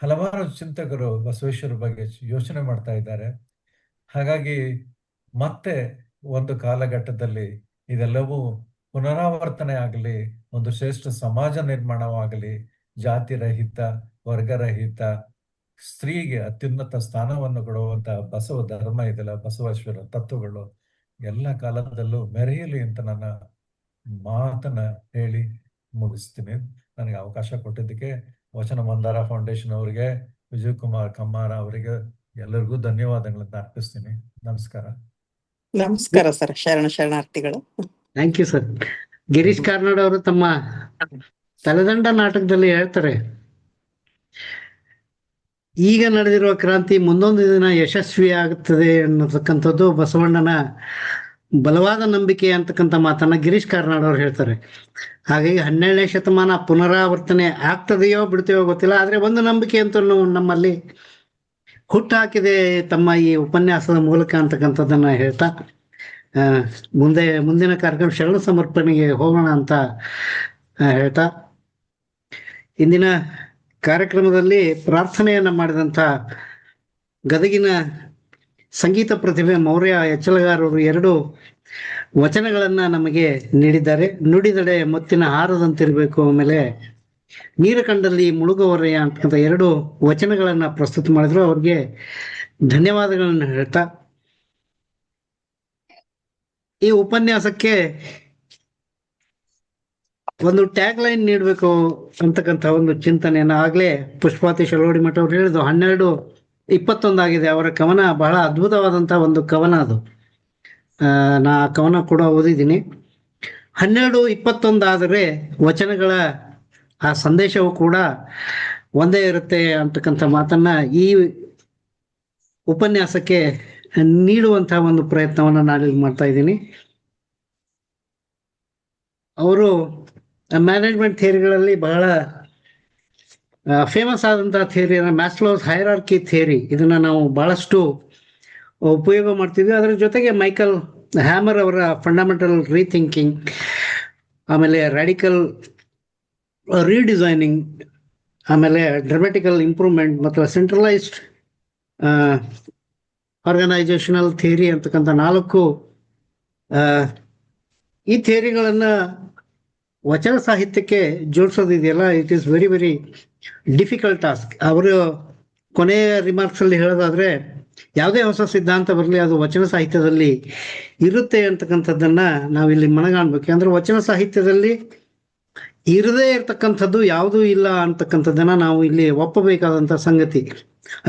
ಹಲವಾರು ಚಿಂತಕರು ಬಸವೇಶ್ವರ ಬಗ್ಗೆ ಯೋಚನೆ ಮಾಡ್ತಾ ಇದ್ದಾರೆ. ಹಾಗಾಗಿ ಮತ್ತೆ ಒಂದು ಕಾಲಘಟ್ಟದಲ್ಲಿ ಇದೆಲ್ಲವೂ ಪುನರಾವರ್ತನೆ ಆಗಲಿ, ಒಂದು ಶ್ರೇಷ್ಠ ಸಮಾಜ ನಿರ್ಮಾಣವಾಗಲಿ, ಜಾತಿ ರಹಿತ, ವರ್ಗರಹಿತ, ಸ್ತ್ರೀಗೆ ಅತ್ಯುನ್ನತ ಸ್ಥಾನವನ್ನು ಕೊಡುವಂತಹ ಬಸವ ಧರ್ಮ ಇದೆಲ್ಲ, ಬಸವೇಶ್ವರ ತತ್ವಗಳು ಎಲ್ಲ ಕಾಲದಲ್ಲೂ ಮೆರೆಯಲಿ ಅಂತ ನನ್ನ ಮಾತನ್ನ ಹೇಳಿ ಮುಗಿಸ್ತೀನಿ. ನನಗೆ ಅವಕಾಶ ಕೊಟ್ಟಿದ್ದಕ್ಕೆ ವಚನ ಮಂದಾರ ಫೌಂಡೇಶನ್ ಅವರಿಗೆ, ವಿಜಯ್ ಕುಮಾರ್ ಕಮ್ಮಾರ ಅವರಿಗೆ ಎಲ್ಲರಿಗೂ ಧನ್ಯವಾದಗಳನ್ನು ಅರ್ಪಿಸ್ತೀನಿ. ನಮಸ್ಕಾರ. ನಮಸ್ಕಾರ ಸರ್. ಶರಣಾರ್ಥಿಗಳು. Thank you sir. Girish Karnad ಅವರು ತಮ್ಮ ತಲೆದಂಡ ನಾಟಕದಲ್ಲಿ ಹೇಳ್ತಾರೆ, ಈಗ ನಡೆದಿರುವ ಕ್ರಾಂತಿ ಮುಂದೊಂದು ದಿನ ಯಶಸ್ವಿ ಆಗುತ್ತದೆ ಅನ್ನತಕ್ಕಂಥದ್ದು ಬಸವಣ್ಣನ ಬಲವಾದ ನಂಬಿಕೆ ಅಂತಕ್ಕಂಥ ಮಾತನ್ನ ಗಿರೀಶ್ ಕಾರ್ನಾಡ್ ಅವರು ಹೇಳ್ತಾರೆ. ಹಾಗಾಗಿ 12ನೇ ಶತಮಾನ ಪುನರಾವರ್ತನೆ ಆಗ್ತದೆಯೋ ಬಿಡ್ತೀಯೋ ಗೊತ್ತಿಲ್ಲ, ಆದ್ರೆ ಒಂದು ನಂಬಿಕೆ ಅಂತೂ ನಮ್ಮಲ್ಲಿ ಹುಟ್ಟಾಕಿದೆ ತಮ್ಮ ಈ ಉಪನ್ಯಾಸದ ಮೂಲಕ ಅಂತಕ್ಕಂಥದ್ದನ್ನ ಹೇಳ್ತಾ ಮುಂದಿನ ಕಾರ್ಯಕ್ರಮ ಶರಣ ಸಮರ್ಪಣೆಗೆ ಹೋಗೋಣ ಅಂತ ಹೇಳ್ತಾ, ಇಂದಿನ ಕಾರ್ಯಕ್ರಮದಲ್ಲಿ ಪ್ರಾರ್ಥನೆಯನ್ನ ಮಾಡಿದಂಥ ಗದಗಿನ ಸಂಗೀತ ಪ್ರತಿಭೆ ಮೌರ್ಯ ಎಚ್ಚಲಗಾರರು 2 ವಚನಗಳನ್ನ ನಮಗೆ ನೀಡಿದ್ದಾರೆ. ನುಡಿದಡೆ ಮುತ್ತಿನ ಹಾರದಂತಿರಬೇಕು, ಆಮೇಲೆ ನೀರ ಕಂಡಲ್ಲಿ ಮುಳುಗುವರೆಯ ಅಂತಕ್ಕಂಥ 2 ವಚನಗಳನ್ನ ಪ್ರಸ್ತುತ ಮಾಡಿದ್ರು. ಅವ್ರಿಗೆ ಧನ್ಯವಾದಗಳನ್ನ ಹೇಳ್ತಾ, ಈ ಉಪನ್ಯಾಸಕ್ಕೆ ಒಂದು ಟ್ಯಾಗ್ ಲೈನ್ ನೀಡಬೇಕು ಅಂತಕ್ಕಂಥ ಒಂದು ಚಿಂತನೆಯನ್ನ ಆಗ್ಲೇ ಪುಷ್ಪಾತಿ ಶಲೋಡಿ ಮಠ ಅವ್ರು ಹೇಳಿದ್ರು. 12:21 ಆಗಿದೆ. ಅವರ ಕವನ ಬಹಳ ಅದ್ಭುತವಾದಂತ ಒಂದು ಕವನ ಅದು. ನಾ ಕವನ ಕೂಡ ಓದಿದ್ದೀನಿ. 12:21 ಆದರೆ ವಚನಗಳ ಆ ಸಂದೇಶವು ಕೂಡ ಒಂದೇ ಇರುತ್ತೆ ಅಂತಕ್ಕಂಥ ಮಾತನ್ನ ಈ ಉಪನ್ಯಾಸಕ್ಕೆ ನೀಡುವಂತಹ ಒಂದು ಪ್ರಯತ್ನವನ್ನ ನಾನು ಮಾಡ್ತಾ ಇದ್ದೀನಿ. ಅವರು ಮ್ಯಾನೇಜ್ಮೆಂಟ್ ಥಿಯರಿಗಳಲ್ಲಿ ಬಹಳ ಫೇಮಸ್ ಆದಂತಹ ಥಿಯರಿ ಮ್ಯಾಸ್ಲೋಸ್ ಹೈರಾರ್ಕಿ ಥಿಯರಿ. ಇದನ್ನ ನಾವು ಬಹಳಷ್ಟು ಉಪಯೋಗ ಮಾಡ್ತಿದ್ವಿ. ಅದರ ಜೊತೆಗೆ ಮೈಕಲ್ ಹ್ಯಾಮರ್ ಅವರ ಫಂಡಮೆಂಟಲ್ ರೀಥಿಂಕಿಂಗ್, ಆಮೇಲೆ ರಾಡಿಕಲ್ ರೀಡಿಸೈನಿಂಗ್, ಆಮೇಲೆ ಡ್ರಾಮೆಟಿಕಲ್ ಇಂಪ್ರೂವ್ಮೆಂಟ್ ಮತ್ತು ಸೆಂಟ್ರಲೈಸ್ಡ್ ಆರ್ಗನೈಸೇಷನಲ್ ಥಿಯರಿ ಅಂತಕ್ಕಂಥ 4 ಈ ಥಿಯರಿಗಳನ್ನ ವಚನ ಸಾಹಿತ್ಯಕ್ಕೆ ಜೋಡಿಸೋದಿದೆಯಲ್ಲ, it is very very difficult task. ಅವರು ಕೊನೆಯ ರಿಮಾರ್ಕ್ಸ್ ಅಲ್ಲಿ ಹೇಳೋದಾದ್ರೆ, ಯಾವುದೇ ಹೊಸ ಸಿದ್ಧಾಂತ ಬರಲಿ ಅದು ವಚನ ಸಾಹಿತ್ಯದಲ್ಲಿ ಇರುತ್ತೆ ಅಂತಕ್ಕಂಥದ್ದನ್ನ ನಾವಿಲ್ಲಿ ಮನಗಾಣ್ಬೇಕು. ಅಂದ್ರೆ ವಚನ ಸಾಹಿತ್ಯದಲ್ಲಿ ಇರದೇ ಇರತಕ್ಕಂಥದ್ದು ಯಾವುದೂ ಇಲ್ಲ ಅಂತಕ್ಕಂಥದ್ದನ್ನ ನಾವು ಇಲ್ಲಿ ಒಪ್ಪಬೇಕಾದಂಥ ಸಂಗತಿ.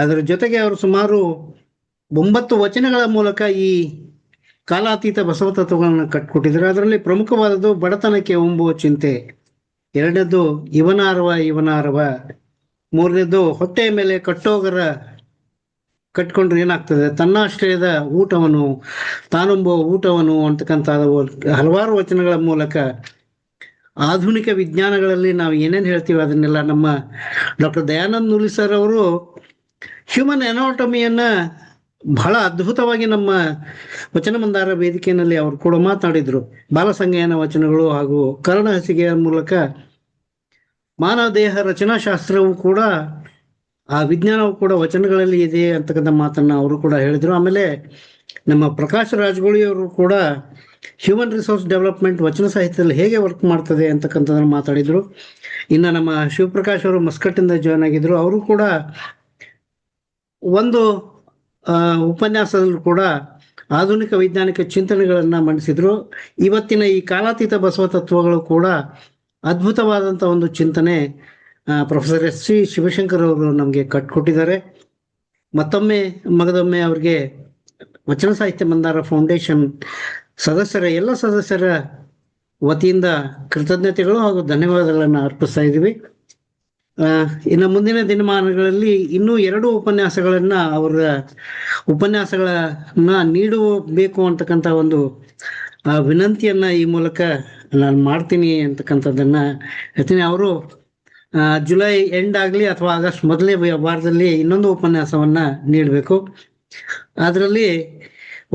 ಅದರ ಜೊತೆಗೆ ಅವರು ಸುಮಾರು 9 ವಚನಗಳ ಮೂಲಕ ಈ ಕಾಲಾತೀತ ಬಸವ ತತ್ವಗಳನ್ನು ಕಟ್ಕೊಟ್ಟಿದ್ದಾರೆ. ಅದರಲ್ಲಿ ಪ್ರಮುಖವಾದದ್ದು ಬಡತನಕ್ಕೆ ಒಂಬುವ ಚಿಂತೆ, 2ನೇದ್ದು ಇವನಾರವ, 3ನೇದ್ದು ಹೊಟ್ಟೆಯ ಮೇಲೆ ಕಟ್ಟೋಗರ ಕಟ್ಕೊಂಡ್ರೆ ಏನಾಗ್ತದೆ, ತನ್ನಾಶ್ರಯದ ಊಟವನು, ತಾನೊಂಬುವ ಊಟವನು ಅಂತಕ್ಕಂಥ ಹಲವಾರು ವಚನಗಳ ಮೂಲಕ ಆಧುನಿಕ ವಿಜ್ಞಾನಗಳಲ್ಲಿ ನಾವು ಏನೇನು ಹೇಳ್ತೀವಿ ಅದನ್ನೆಲ್ಲ ನಮ್ಮ ಡಾಕ್ಟರ್ ದಯಾನಂದ್ ನೂಲಿ ಸರ್ ಅವರು ಹ್ಯೂಮನ್ ಎನಾಟಮಿಯನ್ನ ಬಹಳ ಅದ್ಭುತವಾಗಿ ನಮ್ಮ ವಚನ ಮಂದಾರ ವೇದಿಕೆಯಲ್ಲಿ ಅವರು ಕೂಡ ಮಾತಾಡಿದ್ರು. ಬಾಲಸಂಗಯನ ವಚನಗಳು ಹಾಗೂ ಕರ್ಣ ಹಸಿಗೆಯ ಮೂಲಕ ಮಾನವ ದೇಹ ರಚನಾಶಾಸ್ತ್ರವು ಕೂಡ ಆ ವಿಜ್ಞಾನವು ಕೂಡ ವಚನಗಳಲ್ಲಿ ಇದೆ ಅಂತಕ್ಕಂಥ ಮಾತನ್ನ ಅವರು ಕೂಡ ಹೇಳಿದರು. ಆಮೇಲೆ ನಮ್ಮ ಪ್ರಕಾಶ್ ರಾಜಗೋಳಿ ಅವರು ಕೂಡ ಹ್ಯೂಮನ್ ರಿಸೋರ್ಸ್ ಡೆವಲಪ್ಮೆಂಟ್ ವಚನ ಸಾಹಿತ್ಯದಲ್ಲಿ ಹೇಗೆ ವರ್ಕ್ ಮಾಡ್ತದೆ ಅಂತಕ್ಕಂಥದ್ದನ್ನು ಮಾತಾಡಿದರು. ಇನ್ನು ನಮ್ಮ ಶಿವಪ್ರಕಾಶ್ ಅವರು ಮಸ್ಕಟ್ಟಿಂದ ಜಾಯ್ನ್ ಆಗಿದ್ರು. ಅವರು ಕೂಡ ಒಂದು ಉಪನ್ಯಾಸದಲ್ಲೂ ಕೂಡ ಆಧುನಿಕ ವೈಜ್ಞಾನಿಕ ಚಿಂತನೆಗಳನ್ನು ಮಂಡಿಸಿದ್ರು. ಇವತ್ತಿನ ಈ ಕಾಲಾತೀತ ಬಸವ ತತ್ವಗಳು ಕೂಡ ಅದ್ಭುತವಾದಂಥ ಒಂದು ಚಿಂತನೆ ಪ್ರೊಫೆಸರ್ ಎಸ್.ಸಿ. ಶಿವಶಂಕರ್ ಅವರು ನಮಗೆ ಕಟ್ಕೊಟ್ಟಿದ್ದಾರೆ. ಮತ್ತೊಮ್ಮೆ ಮಗದೊಮ್ಮೆ ಅವರಿಗೆ ವಚನ ಸಾಹಿತ್ಯ ಮಂದಾರ ಫೌಂಡೇಶನ್ ಎಲ್ಲ ಸದಸ್ಯರ ವತಿಯಿಂದ ಕೃತಜ್ಞತೆಗಳು ಹಾಗೂ ಧನ್ಯವಾದಗಳನ್ನು ಅರ್ಪಿಸ್ತಾ ಇದ್ದೀವಿ. ಇನ್ನು ಮುಂದಿನ ದಿನಮಾನಗಳಲ್ಲಿ ಇನ್ನೂ 2 ಉಪನ್ಯಾಸಗಳನ್ನು ಅವರ ಉಪನ್ಯಾಸಗಳನ್ನ ನೀಡಬೇಕು ಅಂತಕ್ಕಂಥ ಒಂದು ವಿನಂತಿಯನ್ನ ಈ ಮೂಲಕ ನಾನು ಮಾಡ್ತೀನಿ ಅಂತಕ್ಕಂಥದ್ದನ್ನ ಹೇಳ್ತೀನಿ. ಅವರು ಜುಲೈ ಎಂಡ್ ಆಗಲಿ ಅಥವಾ ಆಗಸ್ಟ್ ಮೊದಲನೇ ವಾರದಲ್ಲಿ ಇನ್ನೊಂದು ಉಪನ್ಯಾಸವನ್ನ ನೀಡಬೇಕು. ಅದರಲ್ಲಿ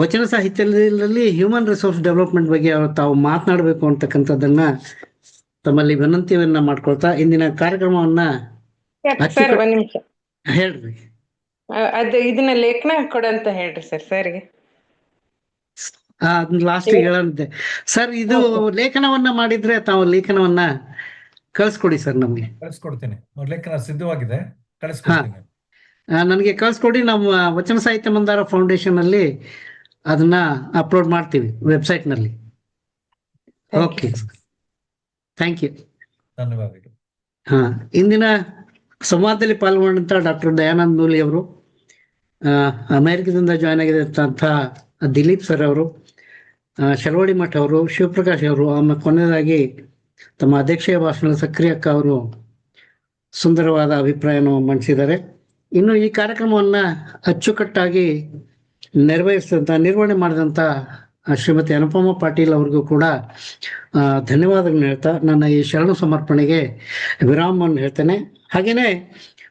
ವಚನ ಸಾಹಿತ್ಯದಲ್ಲಿ ಹ್ಯೂಮನ್ ರಿಸೋರ್ಸ್ ಡೆವಲಪ್ಮೆಂಟ್ ಬಗ್ಗೆ ತಾವು ಮಾತನಾಡಬೇಕು ಅಂತಕ್ಕಂಥದ್ದನ್ನ ತಮ್ಮಲ್ಲಿ ವಿನಂತಿಯನ್ನ ಮಾಡ್ಕೊಳ್ತಾ ಇಂದಿನ ಕಾರ್ಯಕ್ರಮವನ್ನ ಸರ್ ಒಂದ್ ನಿಮಿಷ ಹೇಳ್ರಿ. ಅದು ಇದನ್ನ ಲೇಖನ ಕೊಡಂತ ಹೇಳ್ರಿ ಸರ್ ಸರ್ಗೆ. ಲಾಸ್ಟ್ ಹೇಳಂತೆ ಸರ್, ಇದು ಲೇಖನವನ್ನ ಮಾಡಿದ್ರೆ ತಾವು ಲೇಖನವನ್ನ ಕಳಿಸ್ಕೊಡಿ ಸರ್. ನಮ್ಗೆ ಕಳಿಸ್ಕೊಡ್ತೀನಿ. ಲೇಖನ ಸಿದ್ಧವಾಗಿದೆ, ಕಳಿಸ್ಕೊಡ್ತೀನಿ. ನನಗೆ ಕಳಿಸ್ಕೊಡಿ. ನಮ್ಮ ವಚನ ಸಾಹಿತ್ಯ ಮಂದಾರ ಫೌಂಡೇಶನ್ ಅಲ್ಲಿ ಅದನ್ನ ಅಪ್ಲೋಡ್ ಮಾಡ್ತೀವಿ ವೆಬ್ಸೈಟ್ ನಲ್ಲಿ. ಓಕೆ, ಥ್ಯಾಂಕ್ ಯು, ಧನ್ಯವಾದಗಳು. ಇಂದಿನ ಸಂವಾದದಲ್ಲಿ ಪಾಲ್ಗೊಂಡಂತ ಡಾಕ್ಟರ್ ದಯಾನಂದ್ ನೂಲಿ ಅವರು, ಅಮೆರಿಕದಿಂದ ಜಾಯ್ನ್ ಆಗಿದಂಥ ದಿಲೀಪ್ ಸರ್ ಅವರು, ಶರವಡಿ ಮಠ ಅವರು, ಶಿವಪ್ರಕಾಶ್ ಅವರು, ಆಮೇಲೆ ಕೊನೆಯದಾಗಿ ತಮ್ಮ ಅಧ್ಯಕ್ಷೀಯ ಭಾಷಣದ ಸಕ್ರಿಯ ಅಕ್ಕ ಅವರು ಸುಂದರವಾದ ಅಭಿಪ್ರಾಯವನ್ನು ಮಂಡಿಸಿದ್ದಾರೆ. ಇನ್ನು ಈ ಕಾರ್ಯಕ್ರಮವನ್ನ ಅಚ್ಚುಕಟ್ಟಾಗಿ ನಿರ್ವಹಣೆ ಮಾಡಿದಂಥ ಶ್ರೀಮತಿ ಅನುಪಮ ಪಾಟೀಲ್ ಅವ್ರಿಗೂ ಕೂಡ ಧನ್ಯವಾದಗಳನ್ನ ಹೇಳ್ತಾ ನನ್ನ ಈ ಶರಣು ಸಮರ್ಪಣೆಗೆ ವಿರಾಮವನ್ನು ಹೇಳ್ತೇನೆ. ಹಾಗೇನೆ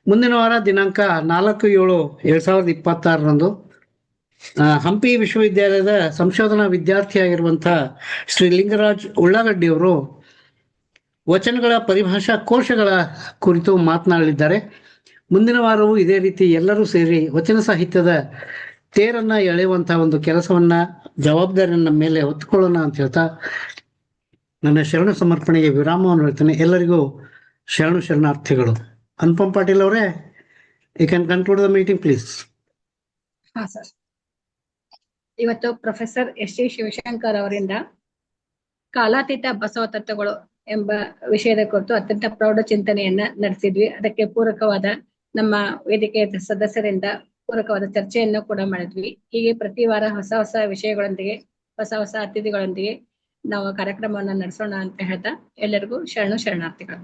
ಮುಂದಿನ ವಾರ ದಿನಾಂಕ 4/7/2026 ಹಂಪಿ ವಿಶ್ವವಿದ್ಯಾಲಯದ ಸಂಶೋಧನಾ ವಿದ್ಯಾರ್ಥಿಯಾಗಿರುವಂತಹ ಶ್ರೀ ಲಿಂಗರಾಜ್ ಉಳ್ಳಾಗಡ್ಡಿಯವರು ವಚನಗಳ ಪರಿಭಾಷಾ ಕೋಶಗಳ ಕುರಿತು ಮಾತನಾಡಲಿದ್ದಾರೆ. ಮುಂದಿನ ವಾರವೂ ಇದೇ ರೀತಿ ಎಲ್ಲರೂ ಸೇರಿ ವಚನ ಸಾಹಿತ್ಯದ ತೇರನ್ನ ಎಳೆಯುವಂತಹ ಒಂದು ಕೆಲಸವನ್ನ, ಜವಾಬ್ದಾರಿಯನ್ನ ಮೇಲೆ ಹೊತ್ತುಕೊಳ್ಳೋಣ ಅಂತ ಹೇಳ್ತಾ ನನ್ನ ಶರಣ ಸಮರ್ಪಣೆಗೆ ವಿರಾಮವನ್ನು ಹೇಳ್ತೇನೆ. ಎಲ್ಲರಿಗೂ ಶರಣಾರ್ಥಿಗಳು. ಅನುಪಮ್ ಪಾಟೀಲ್ ಅವರೇ, you can conclude the meeting please. ಹಾ ಸರ್, ಇವತ್ತು ಪ್ರೊಫೆಸರ್ ಎಸ್.ಸಿ. ಶಿವಶಂಕರ್ ಅವರಿಂದ ಕಾಲಾತೀತ ಬಸವ ತತ್ವಗಳು ಎಂಬ ವಿಷಯದ ಕುರಿತು ಅತ್ಯಂತ ಪ್ರೌಢ ಚಿಂತನೆಯನ್ನ ನಡೆಸಿದ್ವಿ. ಅದಕ್ಕೆ ಪೂರಕವಾದ ನಮ್ಮ ವೇದಿಕೆಯ ಸದಸ್ಯರಿಂದ ಪೂರಕವಾದ ಚರ್ಚೆಯನ್ನು ಕೂಡ ಮಾಡಿದ್ವಿ. ಹೀಗೆ ಪ್ರತಿ ವಾರ ಹೊಸ ಹೊಸ ವಿಷಯಗಳೊಂದಿಗೆ, ಹೊಸ ಹೊಸ ಅತಿಥಿಗಳೊಂದಿಗೆ ನಾವು ಕಾರ್ಯಕ್ರಮವನ್ನು ನಡೆಸೋಣ ಅಂತ ಹೇಳ್ತಾ ಎಲ್ಲರಿಗೂ ಶರಣಾರ್ಥಿಗಳು.